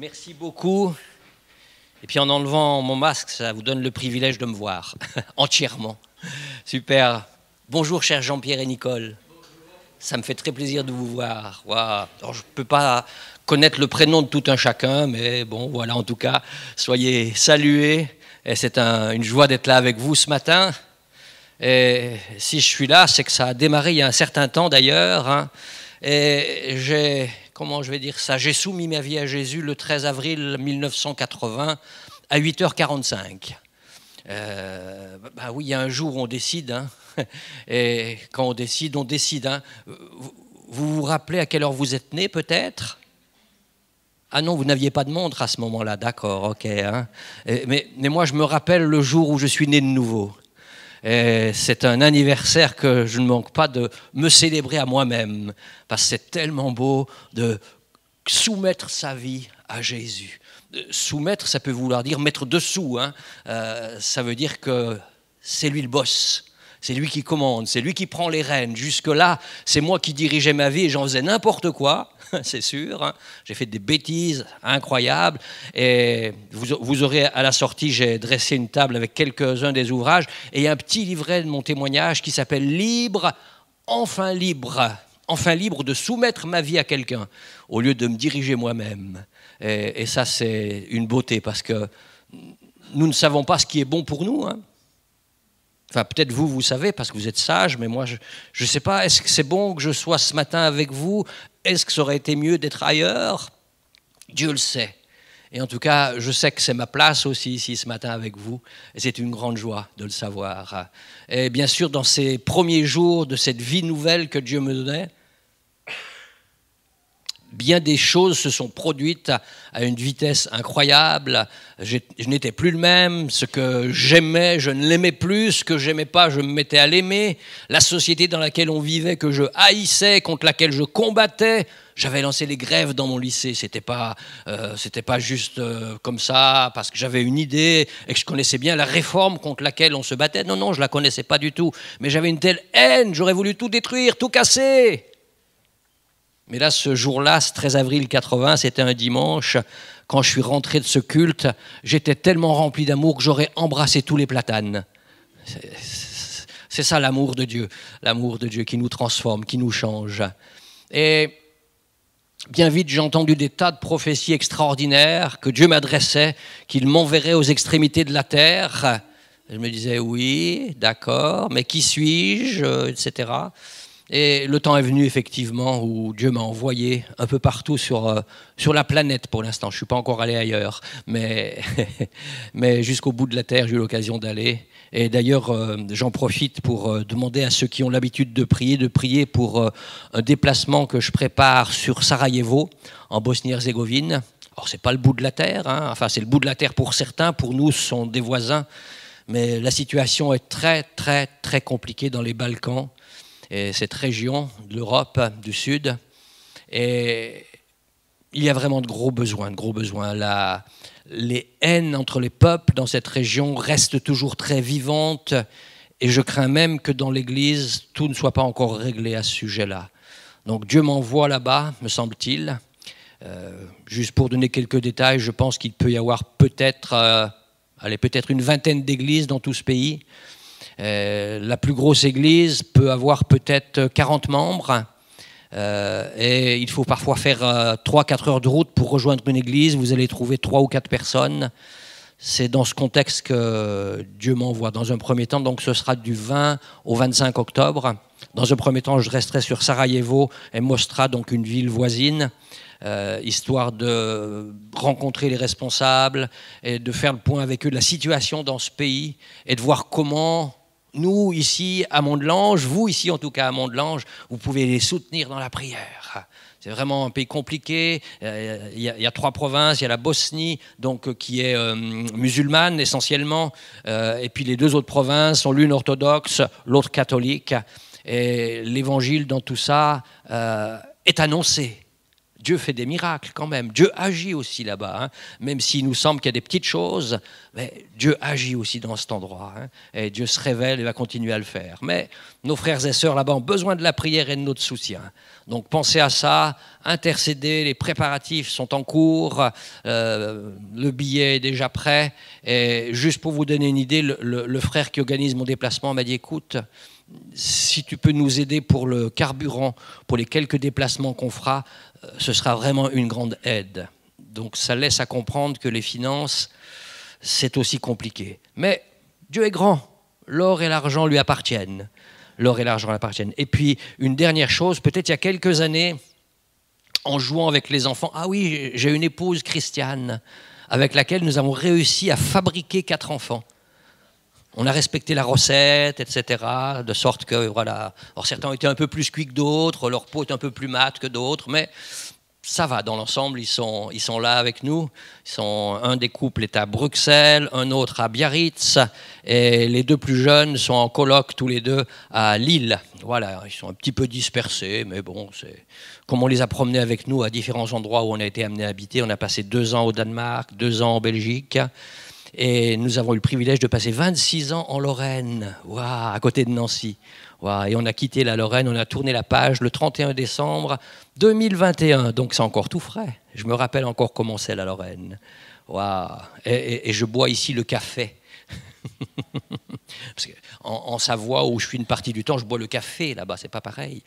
Merci beaucoup. Et puis en enlevant mon masque, ça vous donne le privilège de me voir entièrement. Super. Bonjour, chers Jean-Pierre et Nicole. Ça me fait très plaisir de vous voir. Wow. Alors, je ne peux pas connaître le prénom de tout un chacun, mais bon, voilà, en tout cas, soyez salués. Et c'est une joie d'être là avec vous ce matin. Et si je suis là, c'est que ça a démarré il y a un certain temps d'ailleurs. Hein. Et comment je vais dire ça, j'ai soumis ma vie à Jésus le 13 avril 1980 à 8h45. Oui, il y a un jour où on décide. Hein. Et quand on décide, on décide. Hein. Vous vous rappelez à quelle heure vous êtes né peut-être ? Ah non, vous n'aviez pas de montre à ce moment-là, d'accord, ok. Hein. Mais moi, je me rappelle le jour où je suis né de nouveau. Et c'est un anniversaire que je ne manque pas de me célébrer à moi-même, parce que c'est tellement beau de soumettre sa vie à Jésus. Soumettre, ça peut vouloir dire mettre dessous. Hein. Ça veut dire que c'est lui le boss. C'est lui qui commande, c'est lui qui prend les rênes. Jusque-là, c'est moi qui dirigeais ma vie et j'en faisais n'importe quoi, c'est sûr. Hein. J'ai fait des bêtises incroyables. Et vous aurez à la sortie, j'ai dressé une table avec quelques-uns des ouvrages. Et il y a un petit livret de mon témoignage qui s'appelle « Libre, enfin libre ». Enfin libre de soumettre ma vie à quelqu'un au lieu de me diriger moi-même. Et ça, c'est une beauté parce que nous ne savons pas ce qui est bon pour nous. Hein. Enfin, peut-être vous savez parce que vous êtes sage, mais moi, je ne sais pas. Est-ce que c'est bon que je sois ce matin avec vous ? Est-ce que ça aurait été mieux d'être ailleurs ? Dieu le sait. Et en tout cas, je sais que c'est ma place aussi ici ce matin avec vous. Et c'est une grande joie de le savoir. Et bien sûr, dans ces premiers jours de cette vie nouvelle que Dieu me donnait, bien des choses se sont produites à une vitesse incroyable. Je n'étais plus le même. Ce que j'aimais, je ne l'aimais plus. Ce que j'aimais pas, je me mettais à l'aimer. La société dans laquelle on vivait, que je haïssais, contre laquelle je combattais. J'avais lancé les grèves dans mon lycée. C'était pas juste comme ça, parce que j'avais une idée et que je connaissais bien la réforme contre laquelle on se battait. Non, je la connaissais pas du tout. Mais j'avais une telle haine, j'aurais voulu tout détruire, tout casser. Mais là, ce jour-là, ce 13 avril 80, c'était un dimanche. Quand je suis rentré de ce culte, j'étais tellement rempli d'amour que j'aurais embrassé tous les platanes. C'est ça l'amour de Dieu qui nous transforme, qui nous change. Et bien vite, j'ai entendu des tas de prophéties extraordinaires que Dieu m'adressait, qu'il m'enverrait aux extrémités de la terre. Je me disais, oui, d'accord, mais qui suis-je, etc. Et le temps est venu effectivement où Dieu m'a envoyé un peu partout sur la planète pour l'instant. Je ne suis pas encore allé ailleurs, mais jusqu'au bout de la terre, j'ai eu l'occasion d'aller. Et d'ailleurs, j'en profite pour demander à ceux qui ont l'habitude de prier pour un déplacement que je prépare sur Sarajevo, en Bosnie-Herzégovine. Alors, ce n'est pas le bout de la terre, hein. Enfin, c'est le bout de la terre pour certains, pour nous, ce sont des voisins. Mais la situation est très, très, très compliquée dans les Balkans. Et cette région de l'Europe du Sud. Et il y a vraiment de gros besoins. Les haines entre les peuples dans cette région restent toujours très vivantes. Et je crains même que dans l'Église, tout ne soit pas encore réglé à ce sujet-là. Donc Dieu m'envoie là-bas, me semble-t-il. Juste pour donner quelques détails, je pense qu'il peut y avoir peut-être une vingtaine d'églises dans tout ce pays. La plus grosse église peut avoir peut-être 40 membres et il faut parfois faire 3-4 heures de route pour rejoindre une église. Vous allez trouver 3 ou 4 personnes. C'est dans ce contexte que Dieu m'envoie. Dans un premier temps, donc ce sera du 20 au 25 octobre. Dans un premier temps, je resterai sur Sarajevo et Mostra, donc une ville voisine, histoire de rencontrer les responsables et de faire le point avec eux de la situation dans ce pays et de voir comment nous, ici, à Mont-de-Lange, vous, ici, en tout cas, à Mont-de-Lange, vous pouvez les soutenir dans la prière. C'est vraiment un pays compliqué. Il y a 3 provinces. Il y a la Bosnie, donc, qui est musulmane, essentiellement. Et puis, les 2 autres provinces sont l'une orthodoxe, l'autre catholique. Et l'évangile, dans tout ça, est annoncé. Dieu fait des miracles quand même. Dieu agit aussi là-bas, hein. Même s'il nous semble qu'il y a des petites choses, mais Dieu agit aussi dans cet endroit, hein. Et Dieu se révèle et va continuer à le faire. Mais nos frères et sœurs là-bas ont besoin de la prière et de notre soutien. Donc pensez à ça, intercédez, les préparatifs sont en cours, le billet est déjà prêt. Et juste pour vous donner une idée, le frère qui organise mon déplacement m'a dit, écoute, si tu peux nous aider pour le carburant, pour les quelques déplacements qu'on fera, ce sera vraiment une grande aide. Donc ça laisse à comprendre que les finances, c'est aussi compliqué. Mais Dieu est grand, l'or et l'argent lui appartiennent. L'or et l'argent lui appartiennent. Et puis une dernière chose, peut-être il y a quelques années, en jouant avec les enfants, ah oui, j'ai une épouse chrétienne avec laquelle nous avons réussi à fabriquer 4 enfants. On a respecté la recette, etc., de sorte que, voilà, alors certains ont été un peu plus cuits que d'autres, leur peau est un peu plus mate que d'autres, mais ça va, dans l'ensemble, ils sont là avec nous. Un des couples est à Bruxelles, un autre à Biarritz, et les 2 plus jeunes sont en coloc, tous les 2, à Lille. Voilà, ils sont un petit peu dispersés, mais bon, c'est comme on les a promenés avec nous à différents endroits où on a été amenés à habiter. On a passé 2 ans au Danemark, 2 ans en Belgique, et nous avons eu le privilège de passer 26 ans en Lorraine, waouh, à côté de Nancy. Wow, et on a quitté la Lorraine, on a tourné la page le 31 décembre 2021, donc c'est encore tout frais. Je me rappelle encore comment c'est la Lorraine. Wow. Et je bois ici le café. Parce en Savoie, où je suis une partie du temps, je bois le café, là-bas, c'est pas pareil.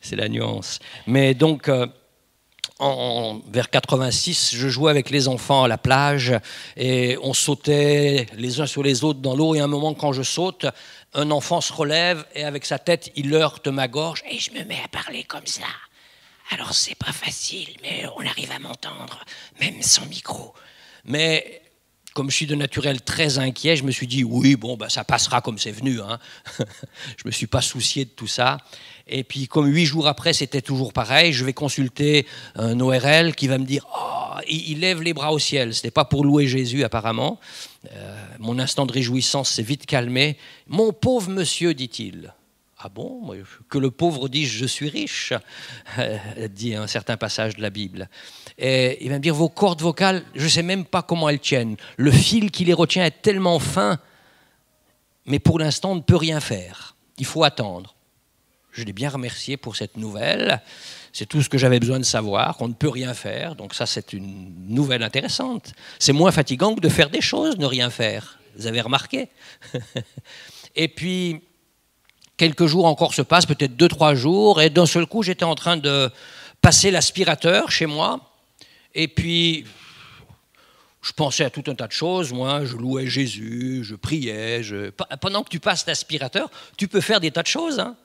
C'est la nuance. Mais donc, vers 86, je jouais avec les enfants à la plage et on sautait les uns sur les autres dans l'eau. Et à un moment, quand je saute, un enfant se relève et avec sa tête, il heurte ma gorge et je me mets à parler comme ça. Alors c'est pas facile, mais on arrive à m'entendre, même sans micro. Mais comme je suis de naturel très inquiet, je me suis dit, oui, bon, ben, ça passera comme c'est venu, hein. Je ne me suis pas soucié de tout ça. Et puis, comme 8 jours après, c'était toujours pareil, je vais consulter un ORL qui va me dire, oh, il lève les bras au ciel. Ce n'était pas pour louer Jésus, apparemment. Mon instant de réjouissance s'est vite calmé. Mon pauvre monsieur, dit-il. Ah bon, que le pauvre dise je suis riche, dit un certain passage de la Bible. Et il va me dire, vos cordes vocales, je ne sais même pas comment elles tiennent. Le fil qui les retient est tellement fin, mais pour l'instant, on ne peut rien faire. Il faut attendre. Je l'ai bien remercié pour cette nouvelle. C'est tout ce que j'avais besoin de savoir, qu'on ne peut rien faire. Donc ça, c'est une nouvelle intéressante. C'est moins fatigant que de faire des choses, ne rien faire. Vous avez remarqué? Et puis, quelques jours encore se passent, peut-être 2-3 jours, et d'un seul coup, j'étais en train de passer l'aspirateur chez moi. Et puis, je pensais à tout un tas de choses. Moi, je louais Jésus, je priais. Pendant que tu passes l'aspirateur, tu peux faire des tas de choses, hein.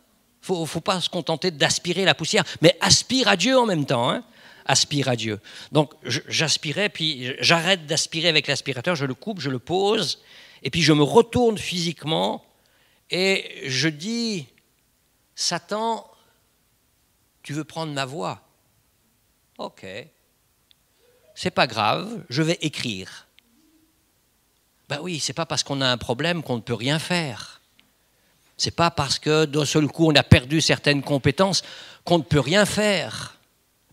Faut pas se contenter d'aspirer la poussière, mais aspire à Dieu en même temps, hein. Aspire à Dieu. Donc, j'aspirais, puis j'arrête d'aspirer avec l'aspirateur, je le coupe, je le pose, et puis je me retourne physiquement, et je dis, Satan, tu veux prendre ma voix? Ok. C'est pas grave, je vais écrire. Ben oui, c'est pas parce qu'on a un problème qu'on ne peut rien faire. C'est pas parce que d'un seul coup on a perdu certaines compétences qu'on ne peut rien faire.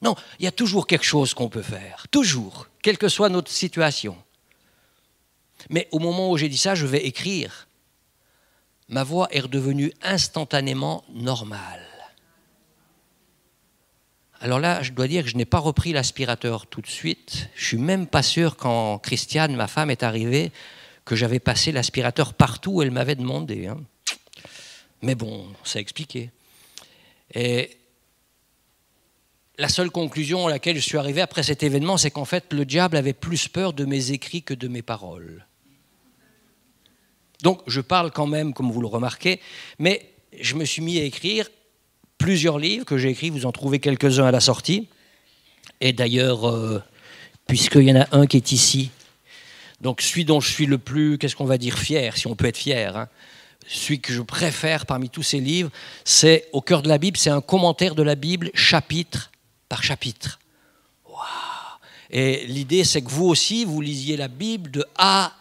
Non, il y a toujours quelque chose qu'on peut faire, toujours, quelle que soit notre situation. Mais au moment où j'ai dit ça, je vais écrire. Ma voix est redevenue instantanément normale. Alors là, je dois dire que je n'ai pas repris l'aspirateur tout de suite. Je ne suis même pas sûr, quand Christiane, ma femme, est arrivée, que j'avais passé l'aspirateur partout où elle m'avait demandé, hein. Mais bon, ça a expliqué. Et la seule conclusion à laquelle je suis arrivé après cet événement, c'est qu'en fait, le diable avait plus peur de mes écrits que de mes paroles. Donc, je parle quand même, comme vous le remarquez, mais je me suis mis à écrire plusieurs livres que j'ai écrits, vous en trouvez quelques-uns à la sortie. Et d'ailleurs, puisqu'il y en a un qui est ici, donc celui dont je suis le plus, qu'est-ce qu'on va dire, fier, si on peut être fier, hein, celui que je préfère parmi tous ces livres, c'est Au cœur de la Bible, c'est un commentaire de la Bible chapitre par chapitre. Wow. Et l'idée, c'est que vous aussi, vous lisiez la Bible de A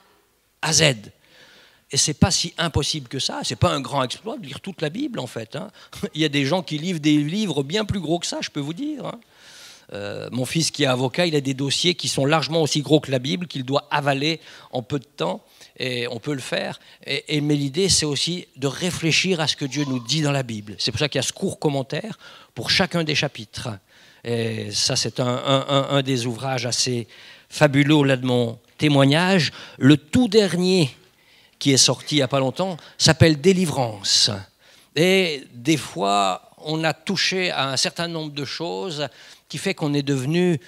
à Z. Et c'est pas si impossible que ça. C'est pas un grand exploit de lire toute la Bible, en fait. Hein. Il y a des gens qui livrent des livres bien plus gros que ça, je peux vous dire. Hein. Mon fils qui est avocat, il a des dossiers qui sont largement aussi gros que la Bible, qu'il doit avaler en peu de temps, et on peut le faire. Mais l'idée, c'est aussi de réfléchir à ce que Dieu nous dit dans la Bible. C'est pour ça qu'il y a ce court commentaire pour chacun des chapitres. Et ça, c'est un des ouvrages assez fabuleux là de mon témoignage. Le tout dernier qui est sorti il n'y a pas longtemps s'appelle Délivrance. Et des fois, on a touché à un certain nombre de choses qui fait qu'on est devenu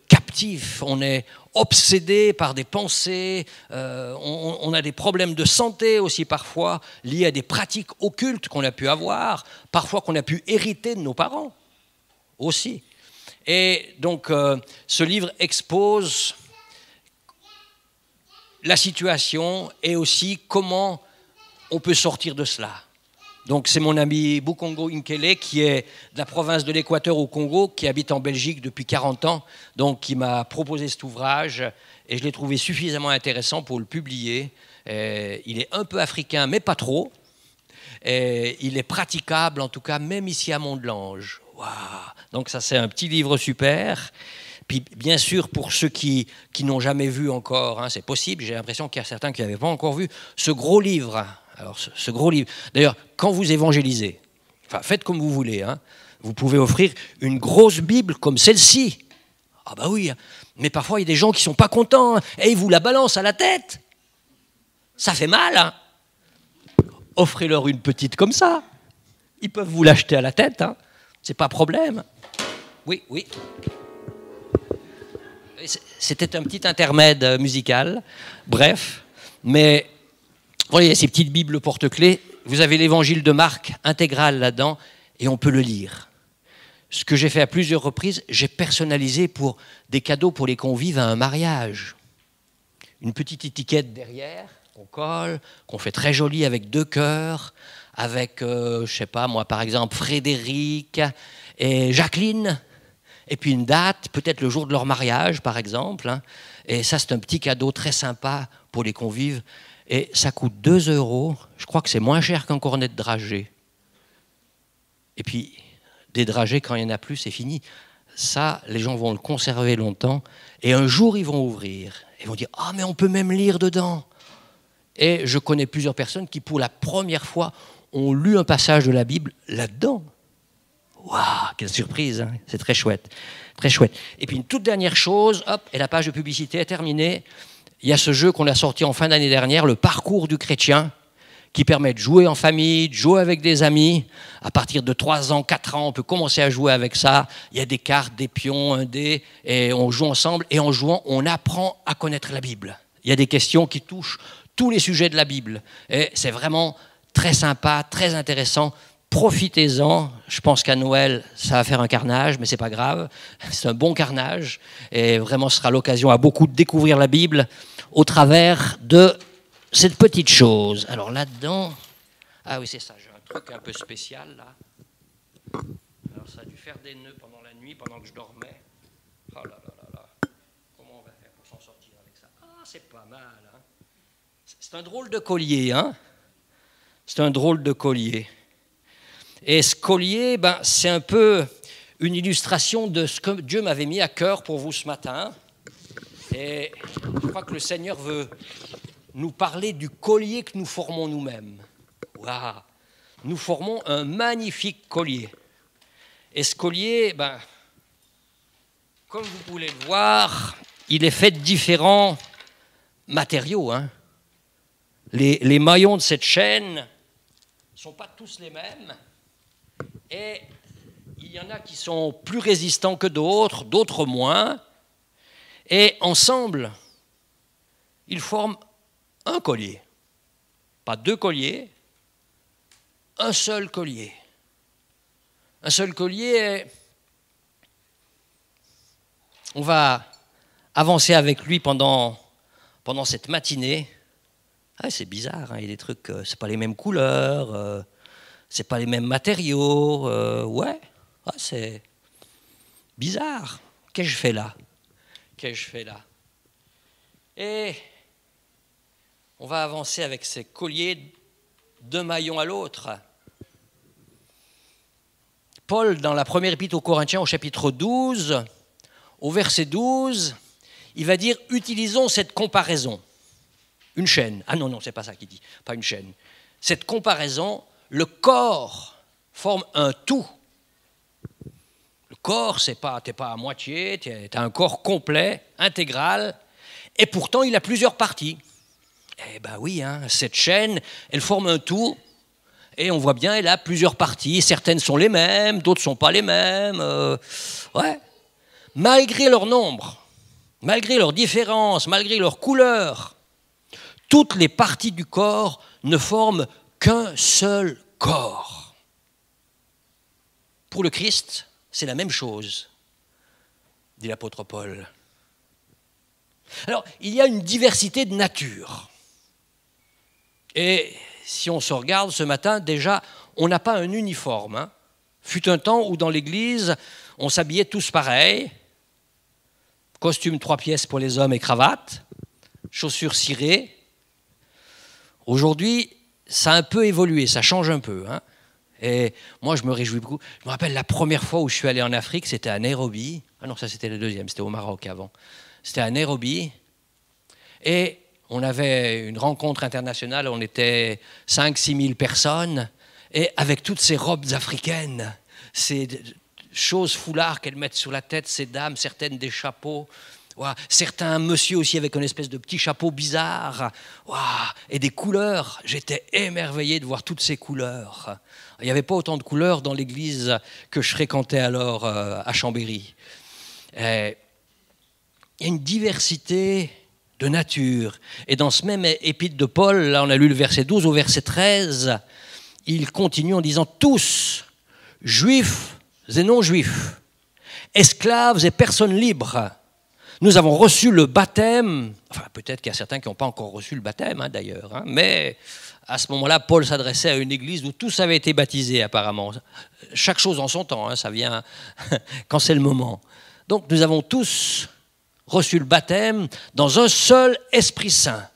captif, on est obsédé par des pensées, on a des problèmes de santé aussi parfois, liés à des pratiques occultes qu'on a pu avoir, parfois qu'on a pu hériter de nos parents aussi. Et donc, ce livre expose la situation et aussi comment on peut sortir de cela. Donc c'est mon ami Bukongo Nkele qui est de la province de l'Équateur au Congo, qui habite en Belgique depuis 40 ans, donc qui m'a proposé cet ouvrage et je l'ai trouvé suffisamment intéressant pour le publier. Il est un peu africain, mais pas trop. Et il est praticable, en tout cas, même ici à Mont-de-Lange. Wow. Donc ça, c'est un petit livre super. Puis bien sûr, pour ceux qui n'ont jamais vu encore, hein, c'est possible, j'ai l'impression qu'il y a certains qui n'avaient pas encore vu, ce gros livre. Alors, ce gros livre. D'ailleurs, quand vous évangélisez, enfin, faites comme vous voulez, hein, vous pouvez offrir une grosse Bible comme celle-ci. Ah bah oui, mais parfois il y a des gens qui ne sont pas contents hein, et ils vous la balancent à la tête. Ça fait mal. Hein. Offrez-leur une petite comme ça. Ils peuvent vous l'acheter à la tête, hein. C'est pas problème. Oui, oui. C'était un petit intermède musical, bref, mais vous voyez, ces petites Bibles porte-clés, vous avez l'évangile de Marc intégral là-dedans, et on peut le lire. Ce que j'ai fait à plusieurs reprises, j'ai personnalisé pour des cadeaux pour les convives à un mariage. Une petite étiquette derrière, qu'on colle, qu'on fait très jolie avec 2 cœurs, avec, je sais pas moi, par exemple, Frédéric et Jacqueline, et puis une date, peut-être le jour de leur mariage, par exemple. Hein. Et ça, c'est un petit cadeau très sympa pour les convives. Et ça coûte 2 €. Je crois que c'est moins cher qu'un cornet de dragées. Et puis, des dragées, quand il n'y en a plus, c'est fini. Ça, les gens vont le conserver longtemps. Et un jour, ils vont ouvrir. Ils vont dire « Ah, mais on peut même lire dedans !» Et je connais plusieurs personnes qui, pour la première fois, ont lu un passage de la Bible là-dedans. Waouh, quelle surprise, hein, c'est très chouette, très chouette. Et puis une toute dernière chose, hop, et la page de publicité est terminée. Il y a ce jeu qu'on a sorti en fin d'année dernière, le parcours du chrétien, qui permet de jouer en famille, de jouer avec des amis. À partir de 3 ans, 4 ans, on peut commencer à jouer avec ça. Il y a des cartes, des pions, un dé, et on joue ensemble. Et en jouant, on apprend à connaître la Bible. Il y a des questions qui touchent tous les sujets de la Bible. Et c'est vraiment très sympa, très intéressant. Profitez-en. Je pense qu'à Noël, ça va faire un carnage, mais c'est pas grave. C'est un bon carnage. Et vraiment, ce sera l'occasion à beaucoup de découvrir la Bible au travers de cette petite chose. Alors là-dedans... Ah oui, c'est ça. J'ai un truc un peu spécial, là. Alors ça a dû faire des nœuds pendant la nuit, pendant que je dormais. Oh là là là là. Comment on va faire pour s'en sortir avec ça? Ah, c'est pas mal, hein. C'est un drôle de collier, hein. C'est un drôle de collier. Et ce collier, ben, c'est un peu une illustration de ce que Dieu m'avait mis à cœur pour vous ce matin. Et je crois que le Seigneur veut nous parler du collier que nous formons nous-mêmes. Waouh! Nous formons un magnifique collier. Et ce collier, ben, comme vous pouvez le voir, il est fait de différents matériaux. Hein. Les maillons de cette chaîne ne sont pas tous les mêmes. Et il y en a qui sont plus résistants que d'autres, d'autres moins. Et ensemble, ils forment un collier. Pas 2 colliers, un seul collier. Un seul collier, on va avancer avec lui pendant cette matinée. Ah, c'est bizarre, hein, il y a des trucs, c'est pas les mêmes couleurs, c'est pas les mêmes matériaux, ouais, c'est bizarre. Qu'est-ce que je fais là? Qu'est-ce que je fais là? Et On va avancer avec ces colliers d'un maillon à l'autre. Paul, dans la première épître aux Corinthiens, au chapitre 12, au verset 12, il va dire « Utilisons cette comparaison ». Une chaîne. Ah non, non, c'est pas ça qu'il dit, pas une chaîne. Cette comparaison, le corps forme un tout. Le corps, t'es pas à moitié, t'as un corps complet, intégral, et pourtant il a plusieurs parties. Eh bien oui, hein, cette chaîne, elle forme un tout, et on voit bien, elle a plusieurs parties. Certaines sont les mêmes, d'autres ne sont pas les mêmes. Ouais. Malgré leur nombre, malgré leurs différences, malgré leur couleur, toutes les parties du corps ne forment qu'un seul corps. Pour le Christ, c'est la même chose, dit l'apôtre Paul. Alors, il y a une diversité de nature. Et si on se regarde ce matin, déjà, on n'a pas un uniforme. Hein. Fut un temps où dans l'église, on s'habillait tous pareil. Costume 3 pièces pour les hommes et cravate, chaussures cirées. Aujourd'hui, ça a un peu évolué, ça change un peu. Hein. Et moi, je me réjouis beaucoup. Je me rappelle la première fois où je suis allé en Afrique, c'était à Nairobi. Ah non, ça c'était le deuxième, c'était au Maroc avant. C'était à Nairobi. Et on avait une rencontre internationale, on était 5-6 000 personnes. Et avec toutes ces robes africaines, ces choses foulards qu'elles mettent sur la tête, ces dames, certaines des chapeaux. Wow. Certains monsieur aussi avec une espèce de petit chapeau bizarre. Wow. Et des couleurs. J'étais émerveillé de voir toutes ces couleurs. Il n'y avait pas autant de couleurs dans l'église que je fréquentais alors à Chambéry. Il y a une diversité de nature. Et dans ce même épître de Paul, là on a lu le verset 12 au verset 13, il continue en disant « Tous, juifs et non-juifs, esclaves et personnes libres, nous avons reçu le baptême », enfin peut-être qu'il y a certains qui n'ont pas encore reçu le baptême d'ailleurs, hein, mais à ce moment-là, Paul s'adressait à une église où tous avaient été baptisés apparemment. Chaque chose en son temps, hein, ça vient quand c'est le moment. Donc nous avons tous reçu le baptême dans un seul Esprit Saint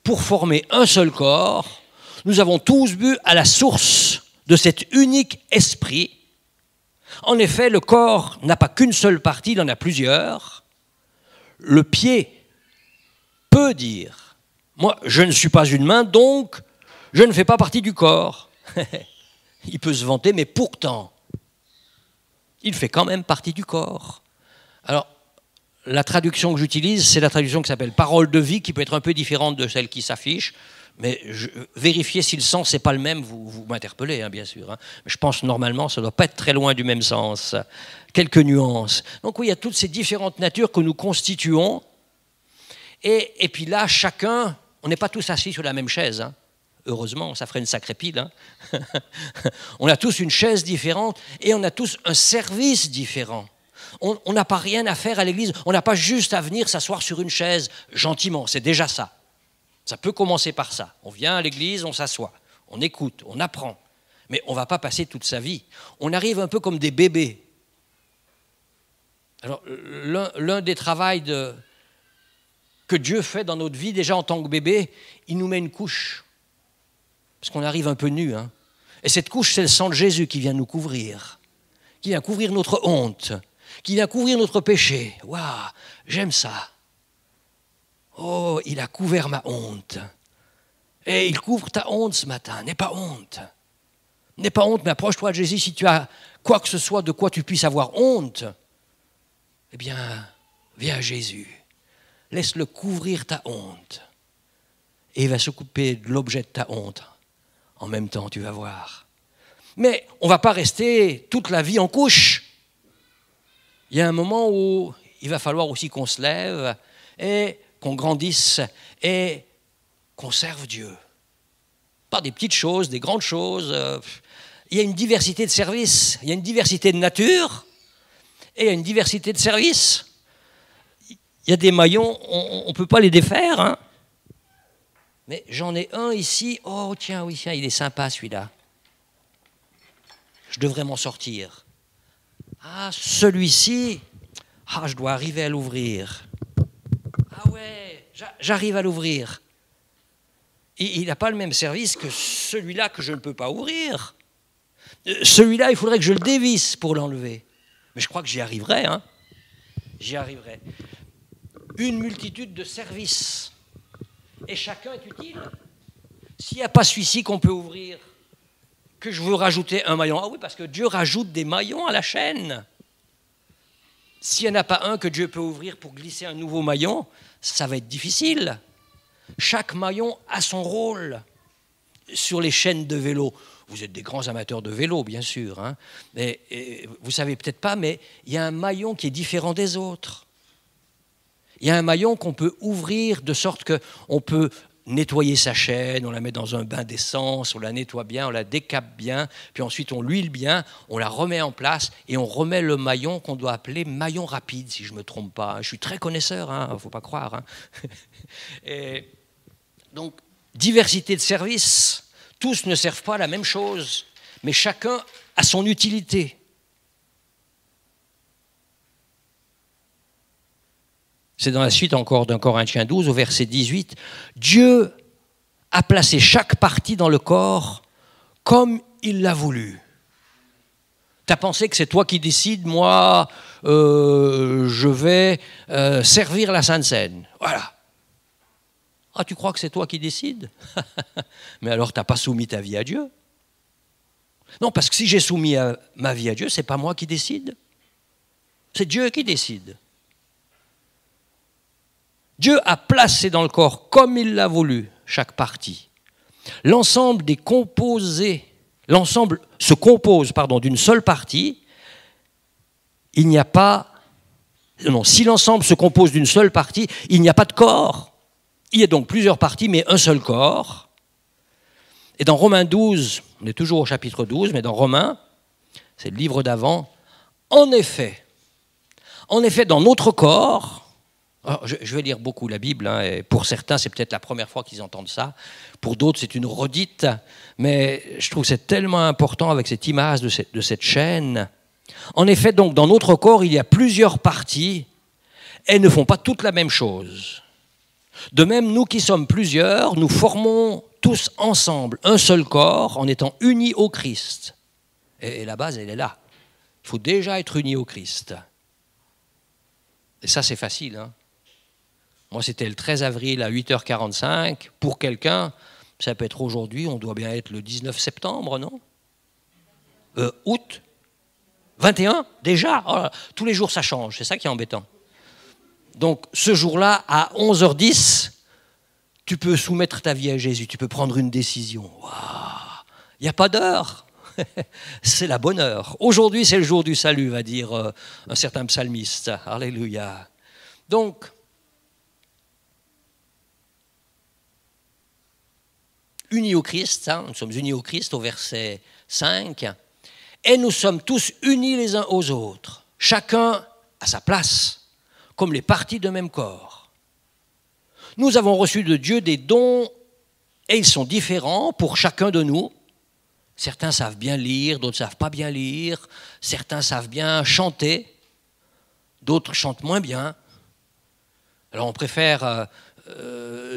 pour former un seul corps. Nous avons tous bu à la source de cet unique esprit. En effet, le corps n'a pas qu'une seule partie, il en a plusieurs. Le pied peut dire « Moi, je ne suis pas une main, donc je ne fais pas partie du corps. » Il peut se vanter, mais pourtant, il fait quand même partie du corps. Alors, la traduction que j'utilise, c'est la traduction qui s'appelle « parole de vie », qui peut être un peu différente de celle qui s'affiche. Mais vérifiez si le sens n'est pas le même, vous m'interpellez, hein, bien sûr. Hein. Mais je pense normalement, ça ne doit pas être très loin du même sens. Quelques nuances. Donc oui, il y a toutes ces différentes natures que nous constituons. Et puis là, chacun, on n'est pas tous assis sur la même chaise. Hein. Heureusement, ça ferait une sacrée pile. Hein. On a tous une chaise différente et on a tous un service différent. On n'a pas rien à faire à l'église. On n'a pas juste à venir s'asseoir sur une chaise gentiment. C'est déjà ça. Ça peut commencer par ça. On vient à l'église, on s'assoit, on écoute, on apprend. Mais on ne va pas passer toute sa vie. On arrive un peu comme des bébés. Alors, l'un des travaux que Dieu fait dans notre vie, déjà en tant que bébé, il nous met une couche. Parce qu'on arrive un peu nu. Hein. Et cette couche, c'est le sang de Jésus qui vient nous couvrir. Qui vient couvrir notre honte. Qui vient couvrir notre péché. Waouh, j'aime ça. Oh, il a couvert ma honte. Et il couvre ta honte ce matin. N'aie pas honte. N'aie pas honte, mais approche-toi de Jésus. Si tu as quoi que ce soit de quoi tu puisses avoir honte, eh bien, viens à Jésus. Laisse-le couvrir ta honte. Et il va s'occuper de l'objet de ta honte. En même temps, tu vas voir. Mais on ne va pas rester toute la vie en couche. Il y a un moment où il va falloir aussi qu'on se lève et qu'on grandisse et qu'on serve Dieu. Pas des petites choses, des grandes choses. Il y a une diversité de services, il y a une diversité de nature et il y a une diversité de services. Il y a des maillons, on ne peut pas les défaire. Hein. Mais j'en ai un ici. Oh tiens, oui, tiens, il est sympa celui-là. Je devrais m'en sortir. Ah, celui-ci, je dois arriver à l'ouvrir. Ah ouais, j'arrive à l'ouvrir. il n'a pas le même service que celui-là que je ne peux pas ouvrir. Celui-là, il faudrait que je le dévisse pour l'enlever. Mais je crois que j'y arriverai, hein. J'y arriverai. Une multitude de services. Et chacun est utile. S'il n'y a pas celui-ci qu'on peut ouvrir, que je veux rajouter un maillon. Ah oui, parce que Dieu rajoute des maillons à la chaîne. S'il n'y en a pas un que Dieu peut ouvrir pour glisser un nouveau maillon, ça va être difficile. Chaque maillon a son rôle sur les chaînes de vélo. Vous êtes des grands amateurs de vélo, bien sûr, hein. Et vous ne savez peut-être pas, mais il y a un maillon qui est différent des autres. Il y a un maillon qu'on peut ouvrir de sorte qu'on peut nettoyer sa chaîne, on la met dans un bain d'essence, on la nettoie bien, on la décape bien, puis ensuite on l'huile bien, on la remet en place et on remet le maillon qu'on doit appeler maillon rapide, si je ne me trompe pas. Je suis très connaisseur, il ne faut pas croire, hein. Et donc, diversité de services, tous ne servent pas la même chose, mais chacun a son utilité. C'est dans la suite encore d'un Corinthiens 12, au verset 18. Dieu a placé chaque partie dans le corps comme il l'a voulu. Tu as pensé que c'est toi qui décides, moi, je vais servir la Sainte Seine. Voilà. Ah, tu crois que c'est toi qui décides? Mais alors, tu n'as pas soumis ta vie à Dieu. Non, parce que si j'ai soumis ma vie à Dieu, ce n'est pas moi qui décide. C'est Dieu qui décide. Dieu a placé dans le corps, comme il l'a voulu, chaque partie. L'ensemble se compose d'une seule partie. Il n'y a pas... Non, si l'ensemble se compose d'une seule partie, il n'y a pas de corps. Il y a donc plusieurs parties, mais un seul corps. Et dans Romains 12, on est toujours au chapitre 12, mais dans Romains, c'est le livre d'avant, en effet, dans notre corps... Alors, je vais lire beaucoup la Bible, hein, et pour certains, c'est peut-être la première fois qu'ils entendent ça. Pour d'autres, c'est une redite. Mais je trouve que c'est tellement important avec cette image de cette chaîne. En effet, donc, dans notre corps, il y a plusieurs parties. Elles ne font pas toutes la même chose. De même, nous qui sommes plusieurs, nous formons tous ensemble un seul corps en étant unis au Christ. Et la base, elle est là. Il faut déjà être unis au Christ. Et ça, c'est facile, hein. Moi, c'était le 13 avril à 8h45. Pour quelqu'un, ça peut être aujourd'hui, on doit bien être le 19 septembre, non? Août 21? Déjà? Oh, tous les jours, ça change. C'est ça qui est embêtant. Donc, ce jour-là, à 11h10, tu peux soumettre ta vie à Jésus. Tu peux prendre une décision. Il n'y a pas d'heure. C'est la bonne heure. Aujourd'hui, c'est le jour du salut, va dire un certain psalmiste. Alléluia. Donc, unis au Christ, hein, nous sommes unis au Christ au verset 5, et nous sommes tous unis les uns aux autres, chacun à sa place, comme les parties d'un même corps. Nous avons reçu de Dieu des dons, et ils sont différents pour chacun de nous. Certains savent bien lire, d'autres ne savent pas bien lire, certains savent bien chanter, d'autres chantent moins bien. Alors on préfère...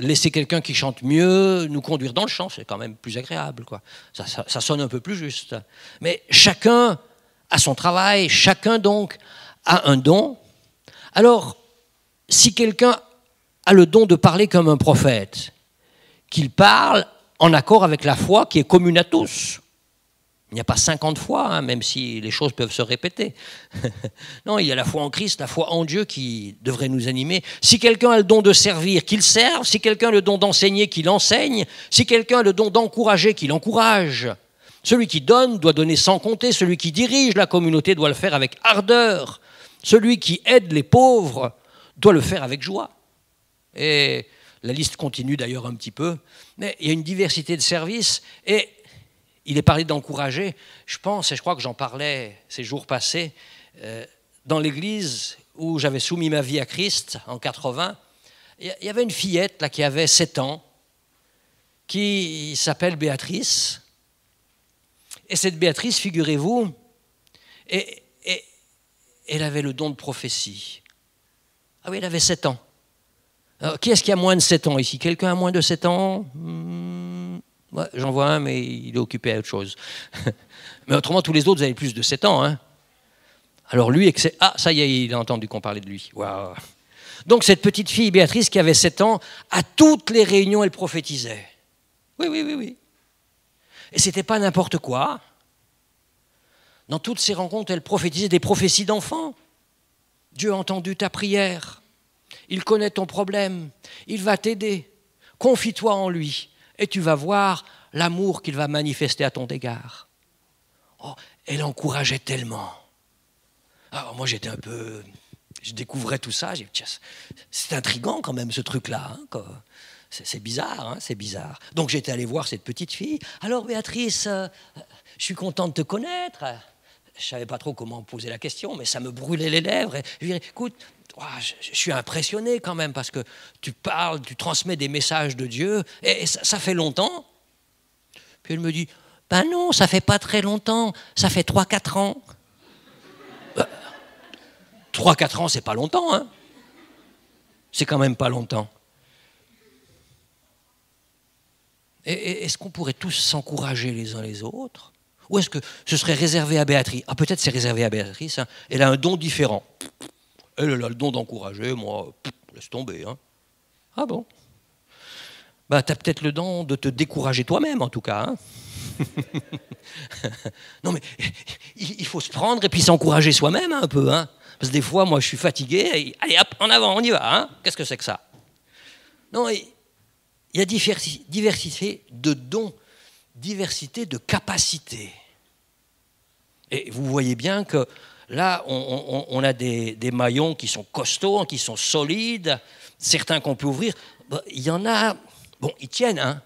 laisser quelqu'un qui chante mieux nous conduire dans le chant, c'est quand même plus agréable, quoi. Ça sonne un peu plus juste. Mais chacun a son travail, chacun donc a un don. Alors, si quelqu'un a le don de parler comme un prophète, qu'il parle en accord avec la foi qui est commune à tous. Il n'y a pas 50 fois, hein, même si les choses peuvent se répéter. Non, il y a la foi en Christ, la foi en Dieu qui devrait nous animer. Si quelqu'un a le don de servir, qu'il serve. Si quelqu'un a le don d'enseigner, qu'il enseigne. Si quelqu'un a le don d'encourager, qu'il encourage. Celui qui donne doit donner sans compter. Celui qui dirige la communauté doit le faire avec ardeur. Celui qui aide les pauvres doit le faire avec joie. Et la liste continue d'ailleurs un petit peu. Mais il y a une diversité de services et... Il est parlé d'encourager. Je pense, et je crois que j'en parlais ces jours passés, dans l'église où j'avais soumis ma vie à Christ en 80, il y avait une fillette là, qui avait 7 ans, qui s'appelle Béatrice. Et cette Béatrice, figurez-vous, elle avait le don de prophétie. Ah oui, elle avait 7 ans. Alors, qui est-ce qui a moins de 7 ans ici? Quelqu'un a moins de 7 ans? Ouais, j'en vois un, mais il est occupé à autre chose. Mais autrement, tous les autres, vous avez plus de 7 ans. Hein. Alors lui, ah, ça y est, il a entendu qu'on parlait de lui. Wow. Donc cette petite fille, Béatrice, qui avait 7 ans, à toutes les réunions, elle prophétisait. Oui, oui, oui, oui. Et ce n'était pas n'importe quoi. Dans toutes ces rencontres, elle prophétisait des prophéties d'enfants. Dieu a entendu ta prière. Il connaît ton problème. Il va t'aider. Confie-toi en lui. Et tu vas voir l'amour qu'il va manifester à ton égard. Oh, elle encourageait tellement. Alors moi, j'étais un peu... Je découvrais tout ça. C'est intriguant quand même, ce truc-là. Hein, c'est bizarre, hein, c'est bizarre. Donc j'étais allé voir cette petite fille. Alors Béatrice, je suis content de te connaître. Je ne savais pas trop comment poser la question, mais ça me brûlait les lèvres. Et je lui dis, écoute, je suis impressionné quand même parce que tu parles, tu transmets des messages de Dieu, et ça fait longtemps. Puis elle me dit, ben non, ça fait pas très longtemps, ça fait 3-4 ans. 3-4 ans, c'est pas longtemps, hein. C'est quand même pas longtemps. Et est-ce qu'on pourrait tous s'encourager les uns les autres? Ou est-ce que ce serait réservé à Béatrice? Ah, peut-être c'est réservé à Béatrice. Hein. Elle a un don différent. Elle a le don d'encourager, moi, laisse tomber. Hein. Ah bon? Bah, tu as peut-être le don de te décourager toi-même, en tout cas. Hein. Non, mais il faut se prendre et puis s'encourager soi-même un peu. Hein. Parce que des fois, moi, je suis fatigué. Et, allez, hop, en avant, on y va. Hein. Qu'est-ce que c'est que ça? Non, il y a diversité de dons, diversité de capacités. Et vous voyez bien que là, on a des maillons qui sont costauds, qui sont solides, certains qu'on peut ouvrir. Il y en a, bon, ils tiennent, hein.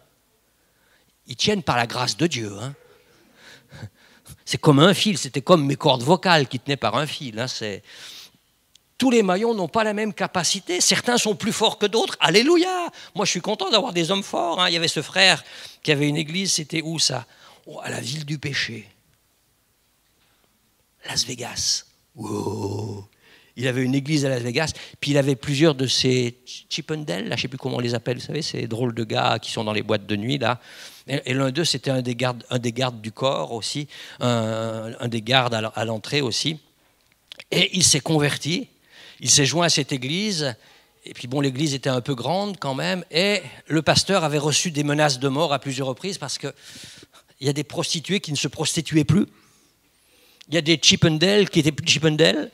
Ils tiennent par la grâce de Dieu. Hein. C'est comme un fil, c'était comme mes cordes vocales qui tenaient par un fil. Hein. Tous les maillons n'ont pas la même capacité. Certains sont plus forts que d'autres. Alléluia! Moi, je suis content d'avoir des hommes forts. Hein. Il y avait ce frère qui avait une église, c'était où ça? Oh, à la ville du péché. Las Vegas. Wow. Il avait une église à Las Vegas, puis il avait plusieurs de ces Chippendales, là, je ne sais plus comment on les appelle, vous savez, ces drôles de gars qui sont dans les boîtes de nuit, là. Et l'un d'eux, c'était un des gardes du corps aussi, un des gardes à l'entrée aussi. Et il s'est converti, il s'est joint à cette église, et puis bon, l'église était un peu grande quand même, et le pasteur avait reçu des menaces de mort à plusieurs reprises parce qu'il y a des prostituées qui ne se prostituaient plus. Il y a des Chippendales qui étaient plus Chippendales.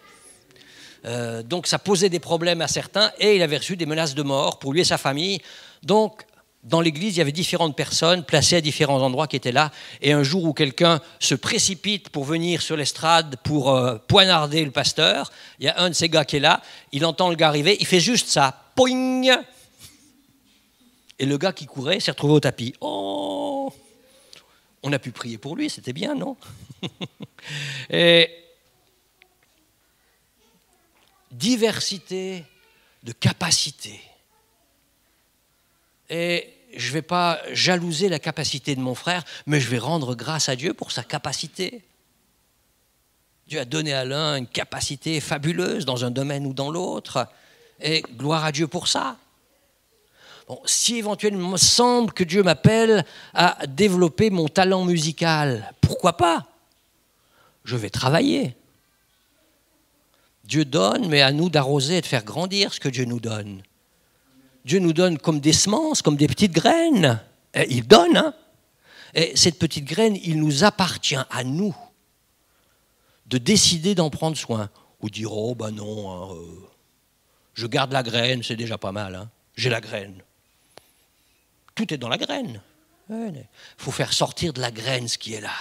Donc ça posait des problèmes à certains et il avait reçu des menaces de mort pour lui et sa famille. Donc dans l'église, il y avait différentes personnes placées à différents endroits qui étaient là. Et un jour où quelqu'un se précipite pour venir sur l'estrade pour poignarder le pasteur, il y a un de ces gars qui est là, il entend le gars arriver, il fait juste ça, poing. Et le gars qui courait s'est retrouvé au tapis. Oh, on a pu prier pour lui, c'était bien, non? Et diversité de capacités. Et je ne vais pas jalouser la capacité de mon frère, mais je vais rendre grâce à Dieu pour sa capacité. Dieu a donné à l'un une capacité fabuleuse dans un domaine ou dans l'autre, et gloire à Dieu pour ça. Bon, si éventuellement il me semble que Dieu m'appelle à développer mon talent musical, pourquoi pas? Je vais travailler. Dieu donne, mais à nous d'arroser et de faire grandir ce que Dieu nous donne. Dieu nous donne comme des semences, comme des petites graines. Et il donne, hein. Et cette petite graine, il nous appartient à nous de décider d'en prendre soin. Ou dire, oh ben non, hein, je garde la graine, c'est déjà pas mal, hein. J'ai la graine. Tout est dans la graine. Il faut faire sortir de la graine ce qui est là.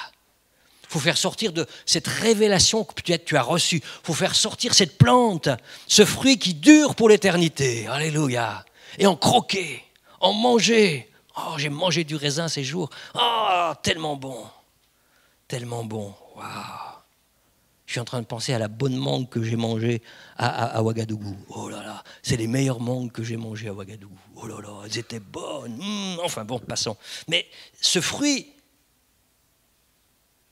Il faut faire sortir de cette révélation que peut-être tu as reçue. Il faut faire sortir cette plante, ce fruit qui dure pour l'éternité. Alléluia. Et en croquer, en manger. Oh, j'ai mangé du raisin ces jours. Oh, tellement bon. Tellement bon. Waouh. Je suis en train de penser à la bonne mangue que j'ai mangée à Ouagadougou. Oh là là, c'est les meilleures mangues que j'ai mangées à Ouagadougou. Oh là là, elles étaient bonnes. Enfin bon, passons. Mais ce fruit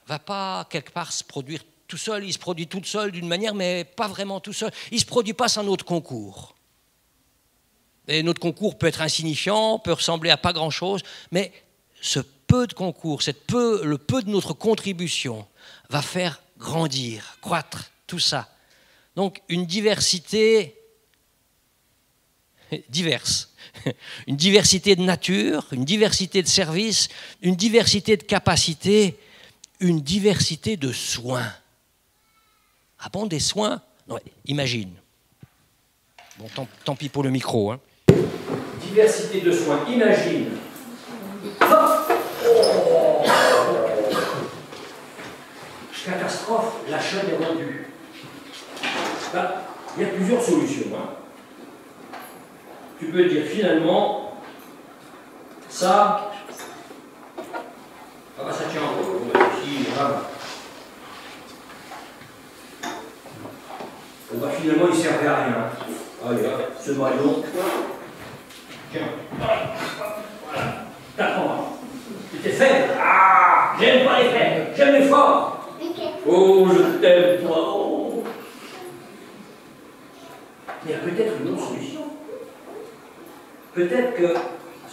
va pas quelque part se produire tout seul, il se produit tout seul d'une manière, mais pas vraiment tout seul. Il ne se produit pas sans notre concours. Et notre concours peut être insignifiant, peut ressembler à pas grand-chose, mais ce peu de concours, le peu de notre contribution va faire grandir, croître, tout ça. Donc une diversité diverse, une diversité de nature, une diversité de services, une diversité de capacités, une diversité de soins. Ah bon, des soins? Non, imagine. Bon, tant pis pour le micro. Hein. Diversité de soins, imagine. Oh. Catastrophe, la chaîne est rompue. Là, il y a plusieurs solutions. Hein. Tu peux dire finalement, ça tient encore. Finalement, il ne servait à rien. Allez, ce maillot. Tiens. Voilà. T'apprends. Tu t'es faible. Ah, j'aime pas les faibles, j'aime les forts. Oh, je t'aime, toi. Oh. Il y a peut-être une autre solution. Peut-être que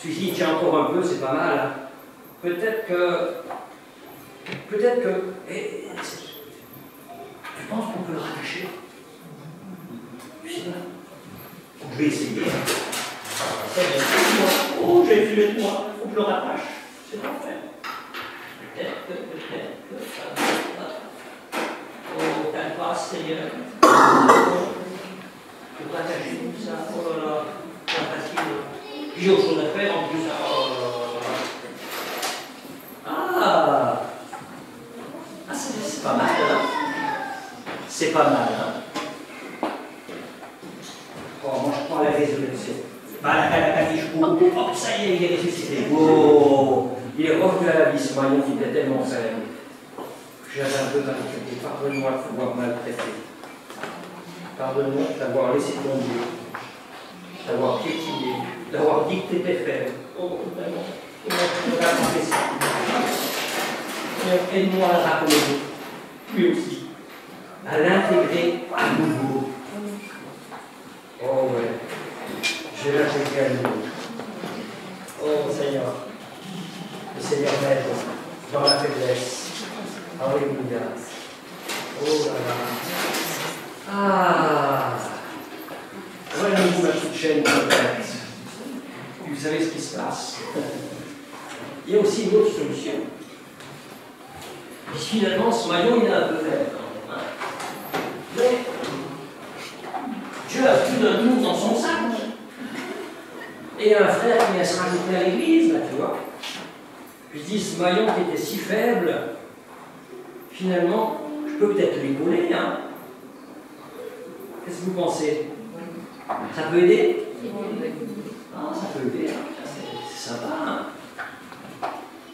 celui-ci tient encore un peu, c'est pas mal. Hein. Peut-être que. Tu penses qu'on peut le rattacher? Je sais pas. Je vais essayer. Oh, j'ai fumé de moi. Faut que je le rattache. C'est parfait. Peut-être que. Oh, t'as pas, Seigneur. Je peux rattacher tout ça. Oh là là. C'est pas facile. J'ai autre chose à faire en plus. Oh là là. Ah, c'est pas mal, hein. C'est pas mal, hein. Oh, moi je prends la résurrection. Hop, ça y est, il est ressuscité. Oh, il est revenu à la vie, ce maillon qui était tellement faible. J'avais un peu maltraité. Pardonne-moi de t'avoir maltraité. Pardonne-moi de t'avoir laissé tomber. D'avoir piétiné. D'avoir dit que t'étais faible. Oh, vraiment. Aide-moi à le rappeler, lui aussi, à l'intégrer à nouveau. Oh ouais, je vais l'intégrer à nouveau. Oh Seigneur, le Seigneur m'aide dans la faiblesse. Alléluia. Oh là là. Ah, voilà ma petite chaîne complète. Vous savez ce qui se passe. Il y a aussi une autre solution. Et finalement, ce maillon, il est un peu faible quand même. Hein. Mais Dieu a plus d'un tour dans son sac. Et un frère qui vient se rajouter à l'église, là, tu vois. Puis je dis, ce maillon qui était si faible, finalement, je peux peut-être l'épauler. Hein. Qu'est-ce que vous pensez? Ça peut aider? Ah, ça peut aider. Hein. C'est sympa. Hein.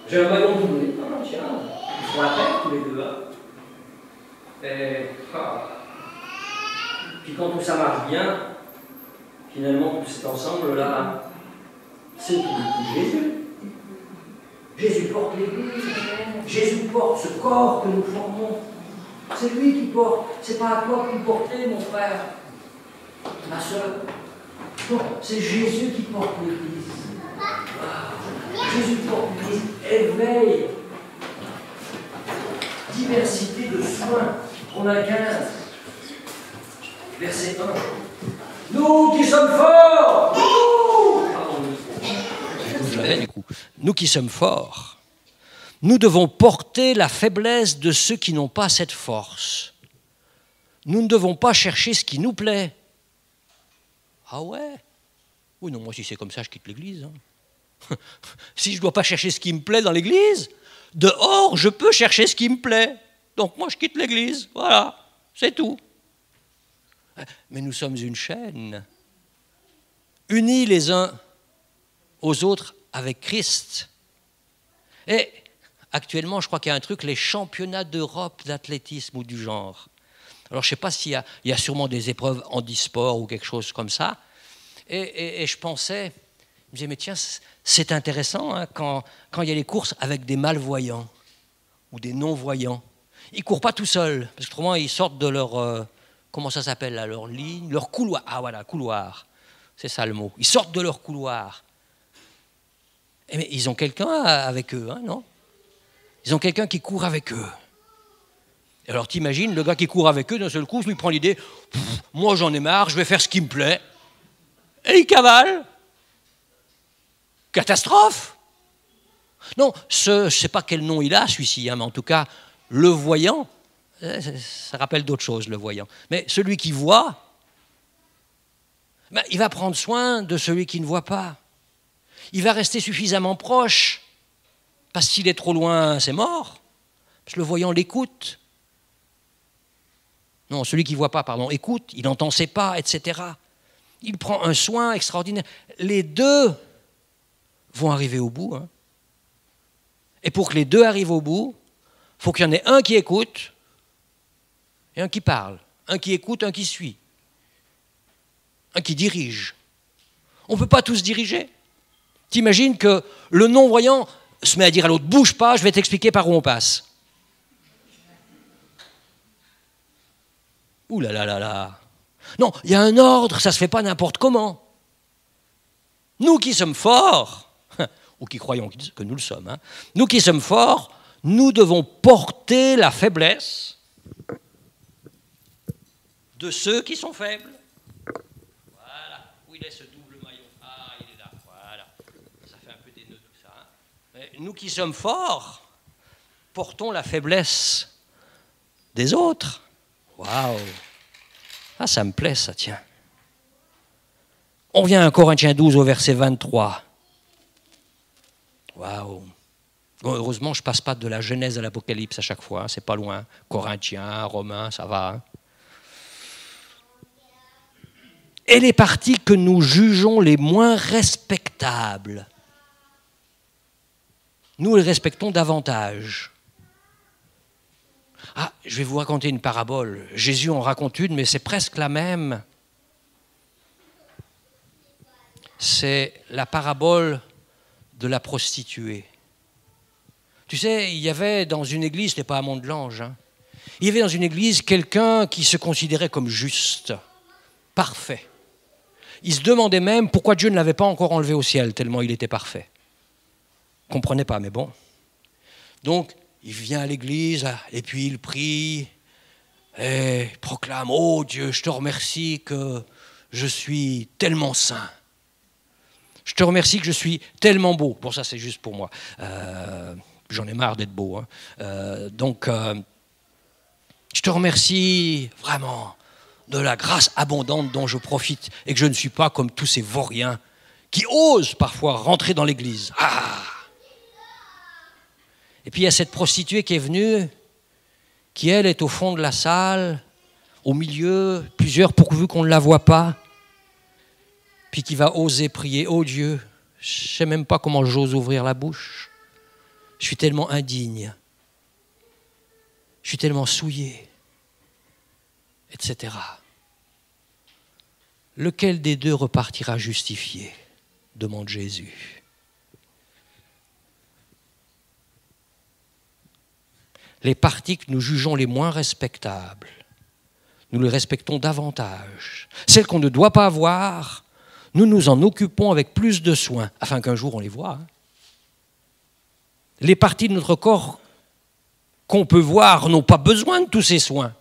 J'ai un maillon doublé. Ah, tiens. Ils font la paix tous les deux. Hein. Et, puis quand tout ça marche bien, finalement tout cet ensemble-là, c'est tout de Jésus. Jésus porte l'Église. Jésus porte ce corps que nous formons. C'est lui qui porte. C'est pas à toi de nous porter, mon frère, ma soeur. Non, c'est Jésus qui porte l'Église. Jésus porte l'Église. Éveille. Diversité de soins. Romains 15, verset 1. Nous qui sommes forts, nous qui sommes forts, nous devons porter la faiblesse de ceux qui n'ont pas cette force. Nous ne devons pas chercher ce qui nous plaît. Ah ouais? Oui, non, moi si c'est comme ça, je quitte l'église. Hein. Si je ne dois pas chercher ce qui me plaît dans l'église, dehors, je peux chercher ce qui me plaît. Donc moi, je quitte l'église. Voilà, c'est tout. Mais nous sommes une chaîne, unis les uns aux autres avec Christ. Et actuellement, je crois qu'il y a un truc, les championnats d'Europe d'athlétisme ou du genre. Alors, je ne sais pas s'il y a sûrement des épreuves handisport ou quelque chose comme ça. Et je pensais, je me disais, mais tiens, c'est intéressant hein, quand il y a les courses avec des malvoyants ou des non-voyants. Ils ne courent pas tout seuls, parce qu'autrement, ils sortent de leur... comment ça s'appelle là, leur ligne, leur couloir. Ah voilà, couloir. C'est ça le mot. Ils sortent de leur couloir. Mais ils ont quelqu'un avec eux, hein, non? Ils ont quelqu'un qui court avec eux. Et alors t'imagines, le gars qui court avec eux, d'un seul coup, il prend l'idée, moi j'en ai marre, je vais faire ce qui me plaît. Et il cavale. Catastrophe. Non, je ne sais pas quel nom il a, celui-ci, hein, mais en tout cas, le voyant, ça rappelle d'autres choses, le voyant. Mais celui qui voit, ben, il va prendre soin de celui qui ne voit pas. Il va rester suffisamment proche, parce que s'il est trop loin, c'est mort. Parce que le voyant l'écoute. Non, celui qui ne voit pas, pardon, écoute, il entend ses pas, etc. Il prend un soin extraordinaire. Les deux vont arriver au bout. Hein. Et pour que les deux arrivent au bout, il faut qu'il y en ait un qui écoute et un qui parle. Un qui écoute, un qui suit. Un qui dirige. On ne peut pas tous diriger. T'imagines que le non-voyant se met à dire à l'autre, bouge pas, je vais t'expliquer par où on passe. Ouh là là là là. Non, il y a un ordre, ça ne se fait pas n'importe comment. Nous qui sommes forts, ou qui croyons que nous le sommes, hein, nous qui sommes forts, nous devons porter la faiblesse de ceux qui sont faibles. Voilà. Où il est ce double maillon? Ah, il est là. Voilà. Ça fait un peu des nœuds tout ça. Hein. Mais nous qui sommes forts, portons la faiblesse des autres. Waouh! Ah, ça me plaît, ça, tiens. On vient à Corinthiens 12 au verset 23. Waouh! Bon, heureusement, je ne passe pas de la Genèse à l'Apocalypse à chaque fois, hein, c'est pas loin. Corinthiens, Romains, ça va. Hein. Et les parties que nous jugeons les moins respectables, nous les respectons davantage. Ah, je vais vous raconter une parabole. Jésus en raconte une, mais c'est presque la même. C'est la parabole de la prostituée. Tu sais, il y avait dans une église, ce n'était pas à Mont-de-Lange, hein, il y avait dans une église quelqu'un qui se considérait comme juste, parfait. Il se demandait même pourquoi Dieu ne l'avait pas encore enlevé au ciel, tellement il était parfait. Il ne comprenait pas, mais bon. Donc, il vient à l'église et puis il prie et il proclame « Oh Dieu, je te remercie que je suis tellement saint. Je te remercie que je suis tellement beau. » Bon, ça c'est juste pour moi. J'en ai marre d'être beau. Hein. Je te remercie vraiment de la grâce abondante dont je profite et que je ne suis pas comme tous ces vauriens qui osent parfois rentrer dans l'église. Ah! Et puis il y a cette prostituée qui est venue, qui elle est au fond de la salle, au milieu, plusieurs pourvu qu'on ne la voie pas, puis qui va oser prier. Oh Dieu, je ne sais même pas comment j'ose ouvrir la bouche. Je suis tellement indigne, je suis tellement souillé, etc. Lequel des deux repartira justifié? Demande Jésus. Les parties que nous jugeons les moins respectables, nous les respectons davantage. Celles qu'on ne doit pas voir, nous nous en occupons avec plus de soin, afin qu'un jour on les voit. Hein. Les parties de notre corps qu'on peut voir n'ont pas besoin de tous ces soins.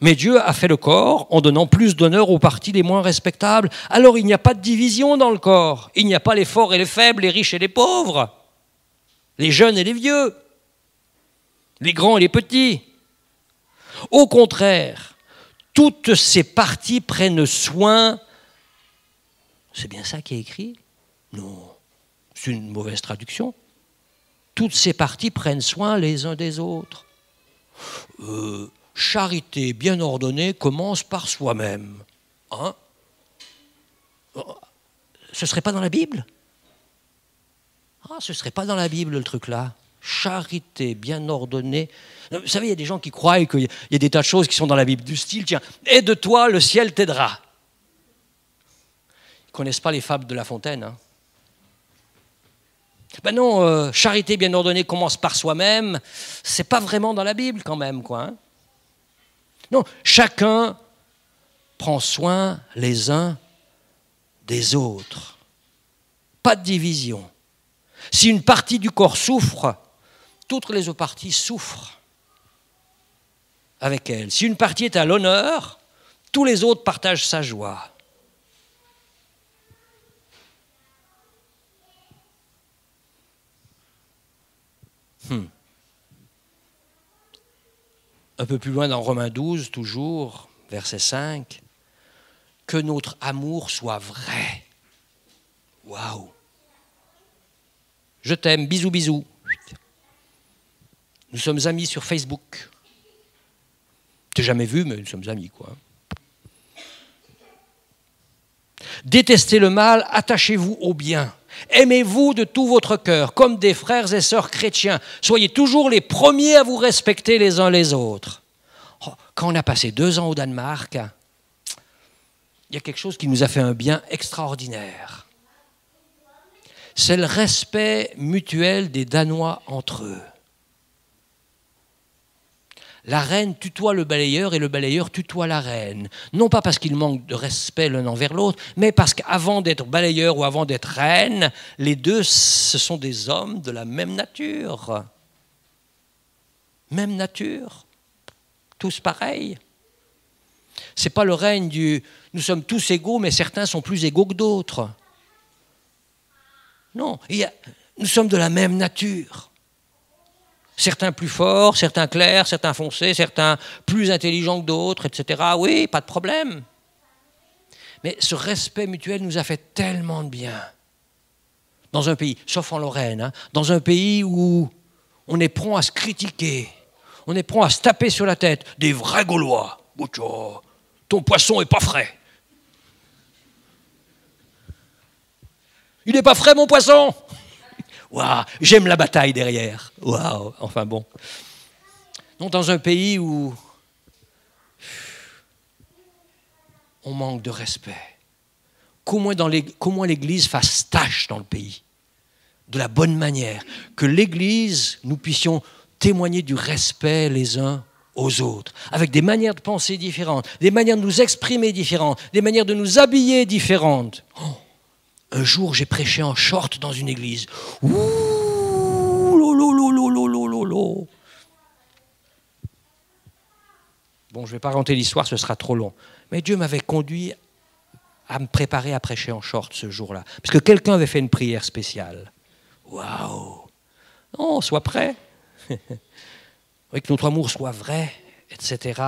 Mais Dieu a fait le corps en donnant plus d'honneur aux parties les moins respectables. Alors il n'y a pas de division dans le corps. Il n'y a pas les forts et les faibles, les riches et les pauvres, les jeunes et les vieux, les grands et les petits. Au contraire, toutes ces parties prennent soin. C'est bien ça qui est écrit? Non, c'est une mauvaise traduction. Toutes ces parties prennent soin les uns des autres. Charité bien ordonnée commence par soi-même. Hein? Ce ne serait pas dans la Bible? Ah, ce ne serait pas dans la Bible le truc là. Charité bien ordonnée. Vous savez, il y a des gens qui croient qu'il y a des tas de choses qui sont dans la Bible, du style, tiens, aide-toi, le ciel t'aidera. Ils ne connaissent pas les fables de La Fontaine. Hein. Ben non, charité bien ordonnée commence par soi-même, c'est pas vraiment dans la Bible quand même, quoi. Hein. Non, chacun prend soin les uns des autres. Pas de division. Si une partie du corps souffre, toutes les autres parties souffrent avec elle. Si une partie est à l'honneur, tous les autres partagent sa joie. Un peu plus loin dans Romains 12, toujours, verset 5, que notre amour soit vrai. Waouh! Je t'aime, bisous, bisous. Nous sommes amis sur Facebook. Je t'ai jamais vu, mais nous sommes amis, quoi. Détestez le mal, attachez-vous au bien. Aimez-vous de tout votre cœur, comme des frères et sœurs chrétiens. Soyez toujours les premiers à vous respecter les uns les autres. Oh, quand on a passé 2 ans au Danemark, il y a quelque chose qui nous a fait un bien extraordinaire. C'est le respect mutuel des Danois entre eux. La reine tutoie le balayeur et le balayeur tutoie la reine. Non pas parce qu'ils manquent de respect l'un envers l'autre, mais parce qu'avant d'être balayeur ou avant d'être reine, les deux, ce sont des hommes de la même nature. Même nature. Tous pareils. Ce n'est pas le règne du « nous sommes tous égaux, mais certains sont plus égaux que d'autres ». Non, nous sommes de la même nature. Certains plus forts, certains clairs, certains foncés, certains plus intelligents que d'autres, etc. Oui, pas de problème. Mais ce respect mutuel nous a fait tellement de bien. Dans un pays, sauf en Lorraine, hein, dans un pays où on est prompt à se critiquer, on est prompt à se taper sur la tête, des vrais Gaulois. Ton poisson n'est pas frais. Il n'est pas frais, mon poisson. Waouh, j'aime la bataille derrière. Waouh, enfin bon. Non, dans un pays où on manque de respect, qu'au moins l'Église fasse tâche dans le pays, de la bonne manière, que l'Église, nous puissions témoigner du respect les uns aux autres, avec des manières de penser différentes, des manières de nous exprimer différentes, des manières de nous habiller différentes. Oh. Un jour, j'ai prêché en short dans une église. Ouh, lolo. Bon, je ne vais pas raconter l'histoire, ce sera trop long. Mais Dieu m'avait conduit à me préparer à prêcher en short ce jour-là. Parce que quelqu'un avait fait une prière spéciale. Waouh! Non, sois prêt. Oui, que notre amour soit vrai, etc.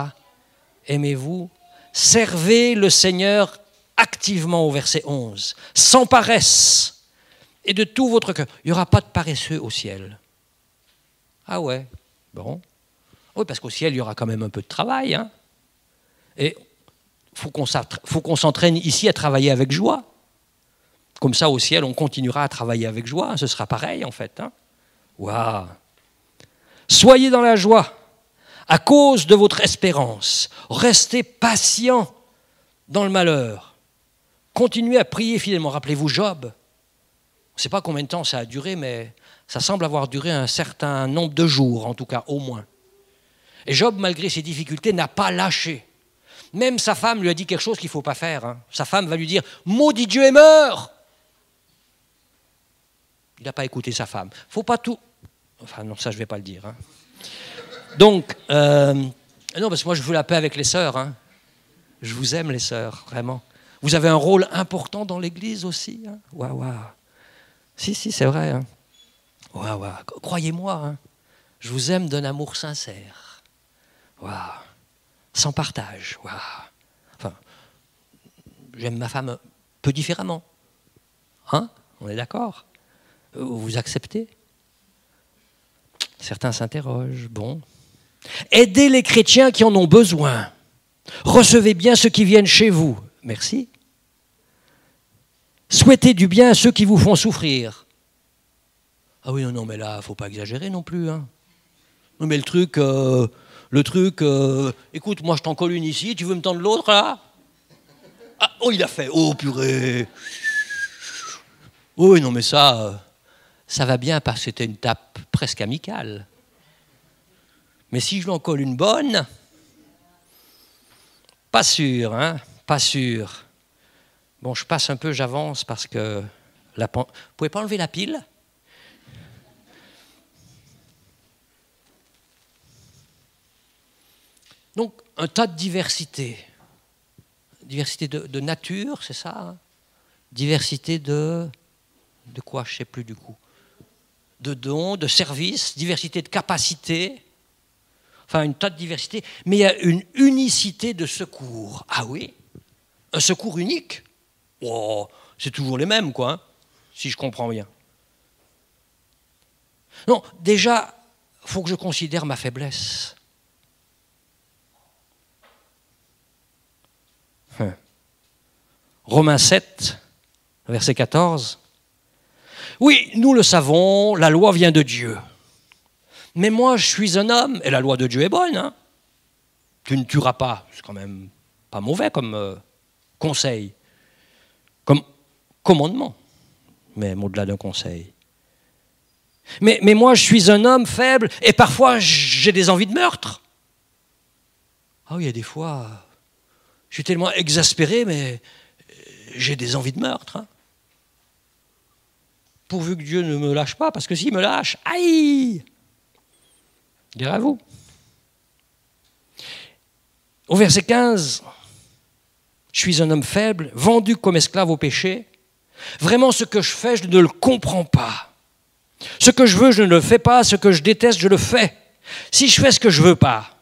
Aimez-vous. Servez le Seigneur activement au verset 11, sans paresse et de tout votre cœur. Il n'y aura pas de paresseux au ciel. Ah ouais, bon. Oui, parce qu'au ciel, il y aura quand même un peu de travail. Hein. Et il faut qu'on s'entraîne ici à travailler avec joie. Comme ça, au ciel, on continuera à travailler avec joie. Ce sera pareil, en fait. Hein. Waouh. Soyez dans la joie à cause de votre espérance. Restez patient dans le malheur. Continuez à prier fidèlement. Rappelez-vous Job. On ne sait pas combien de temps ça a duré, mais ça semble avoir duré un certain nombre de jours, en tout cas, au moins. Et Job, malgré ses difficultés, n'a pas lâché. Même sa femme lui a dit quelque chose qu'il ne faut pas faire. Hein. Sa femme va lui dire « Maudit Dieu et meurs !» Il n'a pas écouté sa femme. Il ne faut pas tout... Enfin, non, ça, je ne vais pas le dire. Hein. Donc, non, parce que moi, je veux la paix avec les sœurs. Hein. Je vous aime, les sœurs, vraiment. Vous avez un rôle important dans l'Église aussi. Hein. Waouh. Si, c'est vrai. Hein. Waouh. Croyez-moi, hein. Je vous aime d'un amour sincère. Waouh. Sans partage. Waouh. Enfin, j'aime ma femme un peu différemment. Hein? On est d'accord? Vous acceptez? Certains s'interrogent. Bon. Aidez les chrétiens qui en ont besoin. Recevez bien ceux qui viennent chez vous. Merci. Souhaitez du bien à ceux qui vous font souffrir. Ah oui, non, mais là, il ne faut pas exagérer non plus. Hein. Non, mais le truc, écoute, moi je t'en colle une ici, tu veux me tendre l'autre là? Ah, oh, il a fait, oh purée. Oui, non, mais ça va bien parce que c'était une tape presque amicale. Mais si je lui en colle une bonne, pas sûr, hein? Pas sûr. Bon, je passe un peu, j'avance parce que... Vous pouvez pas enlever la pile? Donc, un tas de diversité. Diversité de nature, c'est ça, hein? Diversité de quoi, je ne sais plus du coup. De dons, de services, diversité de capacités. Enfin, une tas de diversité. Mais il y a une unicité de secours. Ah oui? Un secours unique? Oh, c'est toujours les mêmes, quoi, hein, si je comprends bien. Non, déjà, il faut que je considère ma faiblesse. Romains 7, verset 14. Oui, nous le savons, la loi vient de Dieu. Mais moi, je suis un homme, et la loi de Dieu est bonne. Hein? Tu ne tueras pas, c'est quand même pas mauvais comme conseil, comme commandement, même au-delà d'un conseil. Mais moi, je suis un homme faible, et parfois, j'ai des envies de meurtre. Ah oui, il y a des fois, je suis tellement exaspéré, mais j'ai des envies de meurtre. Hein. Pourvu que Dieu ne me lâche pas, parce que s'il me lâche, aïe! Dire à vous. Au verset 15, je suis un homme faible, vendu comme esclave au péché. Vraiment, ce que je fais, je ne le comprends pas. Ce que je veux, je ne le fais pas. Ce que je déteste, je le fais. Si je fais ce que je ne veux pas,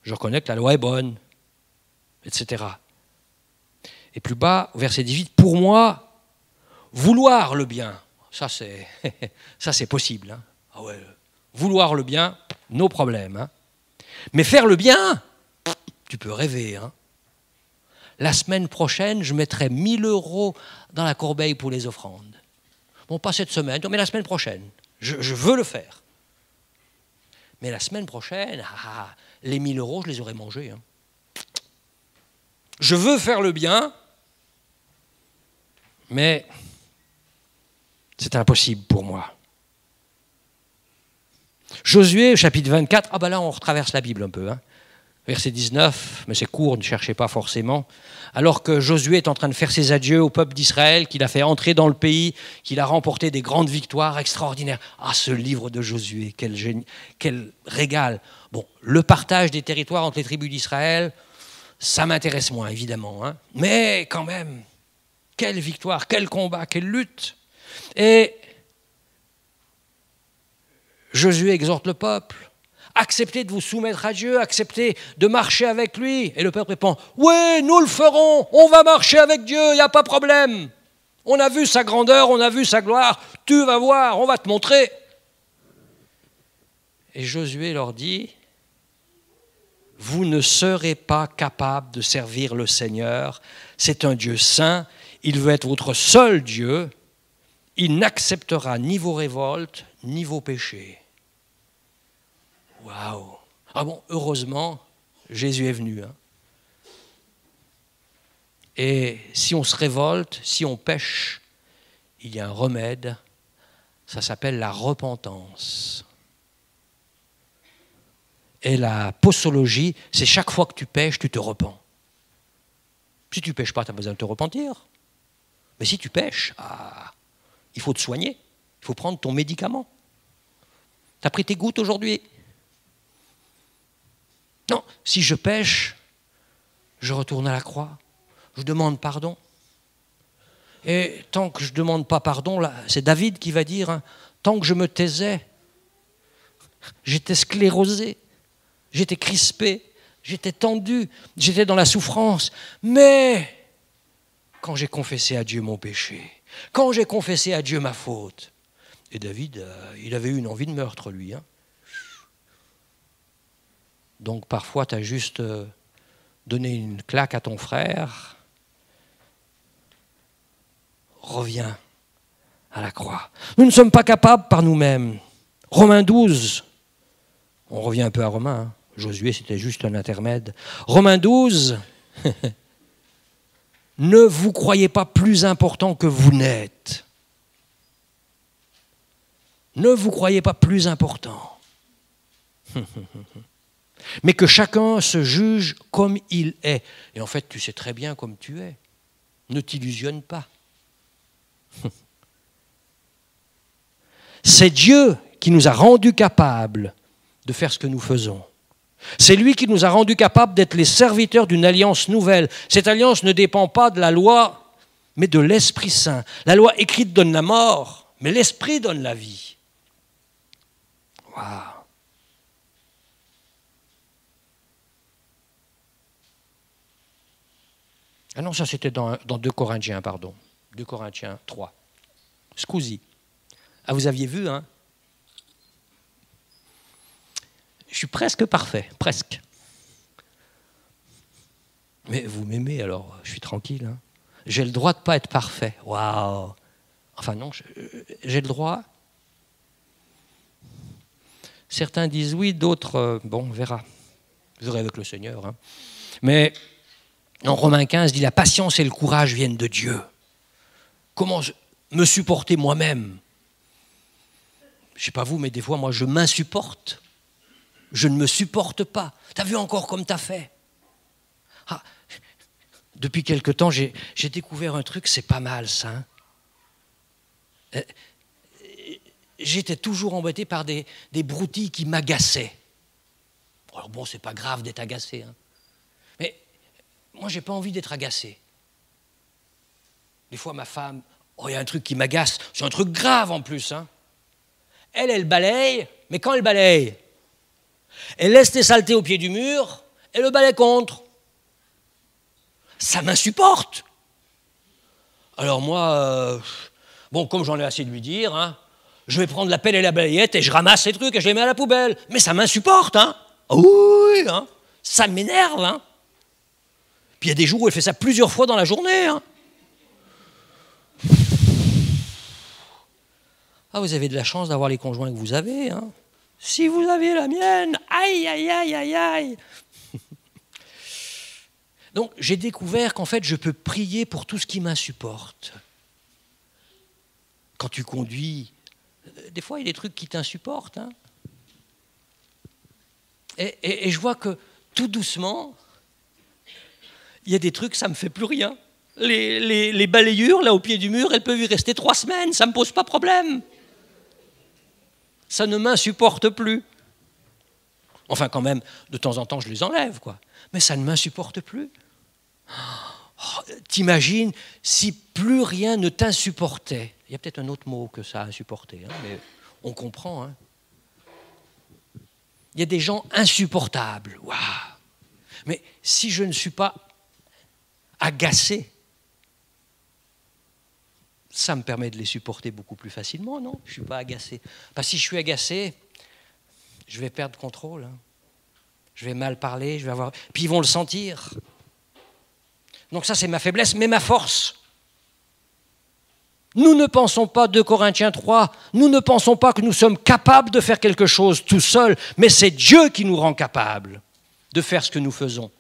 je reconnais que la loi est bonne, etc. Et plus bas, au verset 18, pour moi, vouloir le bien, ça c'est possible. Hein. Ah ouais, vouloir le bien, nos problèmes. Hein. Mais faire le bien, tu peux rêver. Hein. La semaine prochaine, je mettrai 1 000 € dans la corbeille pour les offrandes. Bon, pas cette semaine, mais la semaine prochaine. Je veux le faire. Mais la semaine prochaine, les 1 000 €, je les aurai mangés. Hein. Je veux faire le bien, mais c'est impossible pour moi. Josué, chapitre 24, ah ben là on retraverse la Bible un peu. Hein. Verset 19, mais c'est court, ne cherchez pas forcément. Alors que Josué est en train de faire ses adieux au peuple d'Israël, qu'il a fait entrer dans le pays, qu'il a remporté des grandes victoires extraordinaires. Ah, ce livre de Josué, quel régal. Bon, le partage des territoires entre les tribus d'Israël, ça m'intéresse moins, évidemment. Hein. Mais quand même, quelle victoire, quel combat, quelle lutte. Et Josué exhorte le peuple. Acceptez de vous soumettre à Dieu, acceptez de marcher avec lui. Et le peuple répond, oui, nous le ferons, on va marcher avec Dieu, il n'y a pas de problème. On a vu sa grandeur, on a vu sa gloire, tu vas voir, on va te montrer. Et Josué leur dit, vous ne serez pas capables de servir le Seigneur, c'est un Dieu saint, il veut être votre seul Dieu, il n'acceptera ni vos révoltes, ni vos péchés. Waouh! Ah bon, heureusement, Jésus est venu. Hein. Et si on se révolte, si on pêche, il y a un remède, ça s'appelle la repentance. Et la posologie, c'est chaque fois que tu pêches, tu te repens. Si tu ne pêches pas, tu as besoin de te repentir. Mais si tu pêches, il faut te soigner, il faut prendre ton médicament. Tu as pris tes gouttes aujourd'hui? Non, si je pêche, je retourne à la croix, je demande pardon. Et tant que je ne demande pas pardon, là, c'est David qui va dire, hein, tant que je me taisais, j'étais sclérosé, j'étais crispé, j'étais tendu, j'étais dans la souffrance. Mais quand j'ai confessé à Dieu mon péché, quand j'ai confessé à Dieu ma faute, et David, il avait eu une envie de meurtre, lui. Hein. Donc parfois, tu as juste donné une claque à ton frère. Reviens à la croix. Nous ne sommes pas capables par nous-mêmes. Romains 12, on revient un peu à Romains. Hein. Josué, c'était juste un intermède. Romains 12, ne vous croyez pas plus important que vous n'êtes. Ne vous croyez pas plus important. mais que chacun se juge comme il est. Et en fait, tu sais très bien comme tu es. Ne t'illusionne pas. C'est Dieu qui nous a rendus capables de faire ce que nous faisons. C'est lui qui nous a rendus capables d'être les serviteurs d'une alliance nouvelle. Cette alliance ne dépend pas de la loi, mais de l'Esprit Saint. La loi écrite donne la mort, mais l'Esprit donne la vie. Waouh! Ah non, ça c'était dans 2 Corinthiens, pardon. 2 Corinthiens 3. Scusi. Ah, vous aviez vu, hein? Je suis presque parfait, presque. Mais vous m'aimez, alors je suis tranquille. Hein. J'ai le droit de ne pas être parfait. Waouh! Enfin non, j'ai le droit. Certains disent oui, d'autres, bon, on verra. Je verrai avec le Seigneur. Hein. Mais en Romains 15, dit la patience et le courage viennent de Dieu. Comment me supporter moi-même? Je ne sais pas vous, mais des fois, moi, je m'insupporte. Je ne me supporte pas. T'as vu encore comme t'as fait? Ah, depuis quelque temps, j'ai découvert un truc, c'est pas mal ça. Hein. J'étais toujours embêté par des broutilles qui m'agaçaient. Alors bon, c'est pas grave d'être agacé. Hein. Mais moi, j'ai pas envie d'être agacé. Des fois, ma femme, oh, il y a un truc qui m'agace. C'est un truc grave en plus. Hein. Elle balaye, mais quand elle balaye, elle laisse les saletés au pied du mur et le balaye contre. Ça m'insupporte. Alors moi, bon, comme j'en ai assez de lui dire, hein, je vais prendre la pelle et la balayette et je ramasse ces trucs et je les mets à la poubelle. Mais ça m'insupporte, hein. Oui, hein. Ça m'énerve, hein. Puis il y a des jours où elle fait ça plusieurs fois dans la journée, hein. Ah, vous avez de la chance d'avoir les conjoints que vous avez, hein. Si vous aviez la mienne, aïe, aïe, aïe, aïe, aïe. Donc, j'ai découvert qu'en fait, je peux prier pour tout ce qui m'insupporte. Quand tu conduis, des fois, il y a des trucs qui t'insupportent. Hein. Et je vois que, tout doucement, il y a des trucs, ça ne me fait plus rien. Les balayures, là, au pied du mur, elles peuvent y rester 3 semaines, ça ne me pose pas problème. Ça ne m'insupporte plus. Enfin, quand même, de temps en temps, je les enlève, quoi. Mais ça ne m'insupporte plus. Oh, t'imagines si plus rien ne t'insupportait. Il y a peut-être un autre mot que ça, insupporter, hein, mais on comprend. Hein. Il y a des gens insupportables. Waouh. Mais si je ne suis pas agacé, ça me permet de les supporter beaucoup plus facilement, non? Je ne suis pas agacé. Parce que si je suis agacé, je vais perdre contrôle. Hein. Je vais mal parler, je vais avoir... Puis ils vont le sentir. Donc ça, c'est ma faiblesse, mais ma force. Nous ne pensons pas, 2 Corinthiens 3, nous ne pensons pas que nous sommes capables de faire quelque chose tout seuls, mais c'est Dieu qui nous rend capables de faire ce que nous faisons.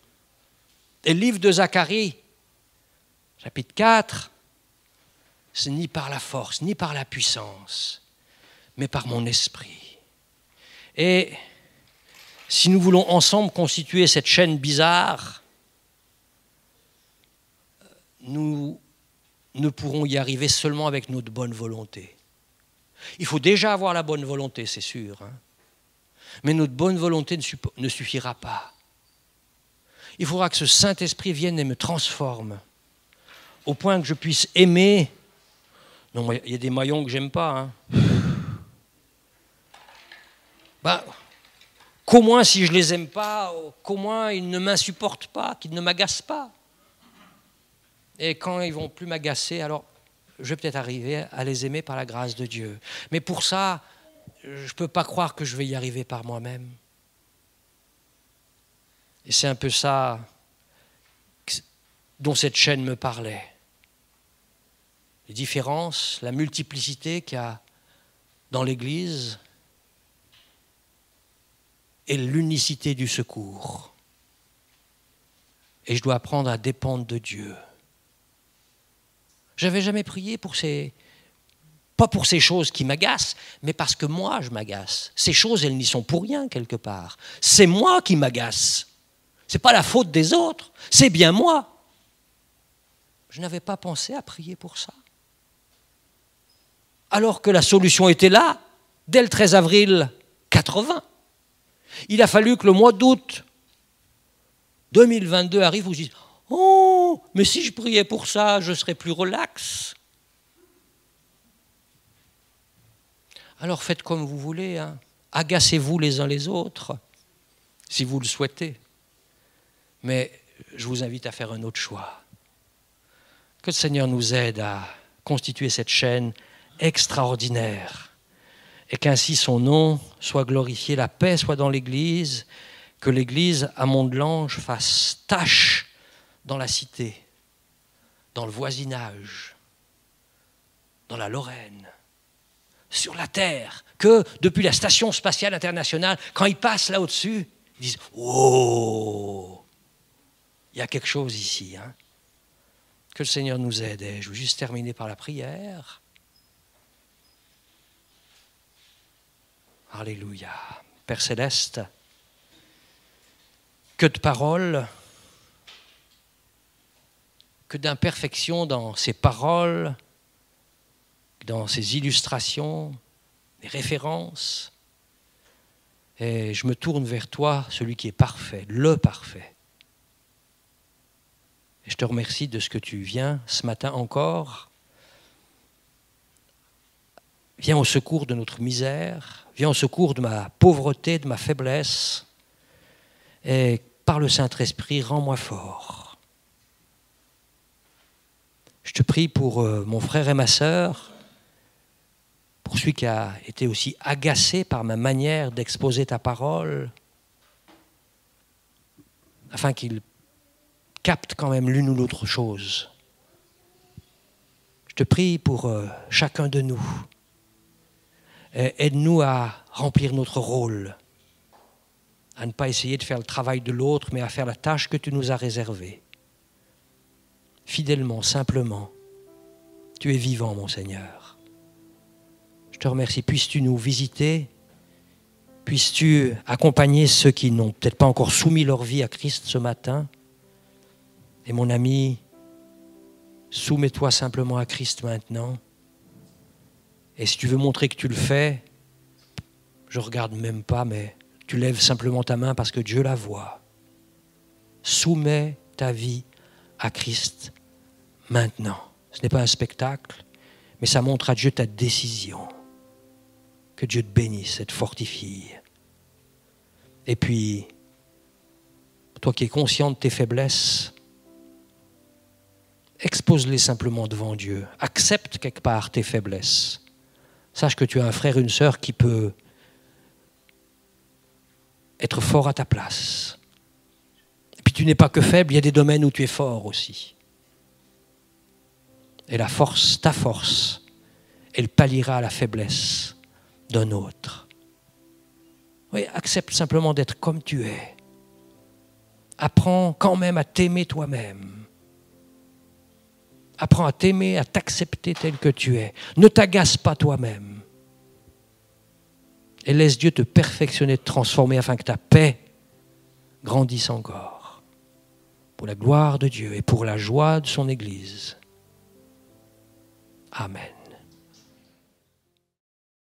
Et le livre de Zacharie, chapitre 4, c'est ni par la force, ni par la puissance, mais par mon esprit. Et si nous voulons ensemble constituer cette chaîne bizarre, nous ne pourrons y arriver seulement avec notre bonne volonté. Il faut déjà avoir la bonne volonté, c'est sûr. Hein. Mais notre bonne volonté ne suffira pas. Il faudra que ce Saint-Esprit vienne et me transforme, au point que je puisse aimer. Non, il y a des maillons que j'aime pas. Hein. Bah, qu'au moins, si je les aime pas, qu'au moins ils ne m'insupportent pas, qu'ils ne m'agacent pas. Et quand ils vont plus m'agacer, alors je vais peut-être arriver à les aimer par la grâce de Dieu. Mais pour ça, je ne peux pas croire que je vais y arriver par moi-même. Et c'est un peu ça dont cette chaîne me parlait. Les différences, la multiplicité qu'il y a dans l'Église et l'unicité du secours. Et je dois apprendre à dépendre de Dieu. Je n'avais jamais prié pour Pas pour ces choses qui m'agacent, mais parce que moi, je m'agace. Ces choses, elles n'y sont pour rien, quelque part. C'est moi qui m'agace. Ce n'est pas la faute des autres, c'est bien moi. Je n'avais pas pensé à prier pour ça. Alors que la solution était là, dès le 13 avril 80. Il a fallu que le mois d'août 2022 arrive où je dis « Oh, mais si je priais pour ça, je serais plus relax. » Alors faites comme vous voulez, hein. Agacez-vous les uns les autres, si vous le souhaitez. Mais je vous invite à faire un autre choix. Que le Seigneur nous aide à constituer cette chaîne extraordinaire et qu'ainsi son nom soit glorifié, la paix soit dans l'Église, que l'Église à Mont-de-l'Ange fasse tache dans la cité, dans le voisinage, dans la Lorraine, sur la terre, que depuis la Station spatiale internationale, quand ils passent là au-dessus, ils disent « Oh, il y a quelque chose ici. Hein. » Que le Seigneur nous aide. Et je veux juste terminer par la prière. Alléluia. Père Céleste, que de paroles, que d'imperfection dans ces paroles, dans ces illustrations, des références. Et je me tourne vers toi, celui qui est parfait, le parfait. Et je te remercie de ce que tu viens ce matin encore. Viens au secours de notre misère, viens au secours de ma pauvreté, de ma faiblesse. Et par le Saint-Esprit, rends-moi fort. Je te prie pour mon frère et ma sœur, pour celui qui a été aussi agacé par ma manière d'exposer ta parole, afin qu'il capte quand même l'une ou l'autre chose. Je te prie pour chacun de nous. Aide-nous à remplir notre rôle, à ne pas essayer de faire le travail de l'autre, mais à faire la tâche que tu nous as réservée. Fidèlement, simplement. Tu es vivant, mon Seigneur. Je te remercie. Puisses-tu nous visiter, puisses-tu accompagner ceux qui n'ont peut-être pas encore soumis leur vie à Christ ce matin. Et mon ami, soumets-toi simplement à Christ maintenant. Et si tu veux montrer que tu le fais, je ne regarde même pas, mais tu lèves simplement ta main parce que Dieu la voit. Soumets ta vie à Christ maintenant. Ce n'est pas un spectacle, mais ça montre à Dieu ta décision. Que Dieu te bénisse et te fortifie. Et puis, toi qui es conscient de tes faiblesses, expose-les simplement devant Dieu. Accepte quelque part tes faiblesses. Sache que tu as un frère, une sœur qui peut être fort à ta place. Et puis tu n'es pas que faible, il y a des domaines où tu es fort aussi. Et la force, ta force, elle palliera la faiblesse d'un autre. Oui, accepte simplement d'être comme tu es. Apprends quand même à t'aimer toi-même. Apprends à t'aimer, à t'accepter tel que tu es. Ne t'agace pas toi-même. Et laisse Dieu te perfectionner, te transformer afin que ta paix grandisse encore. Pour la gloire de Dieu et pour la joie de son Église. Amen.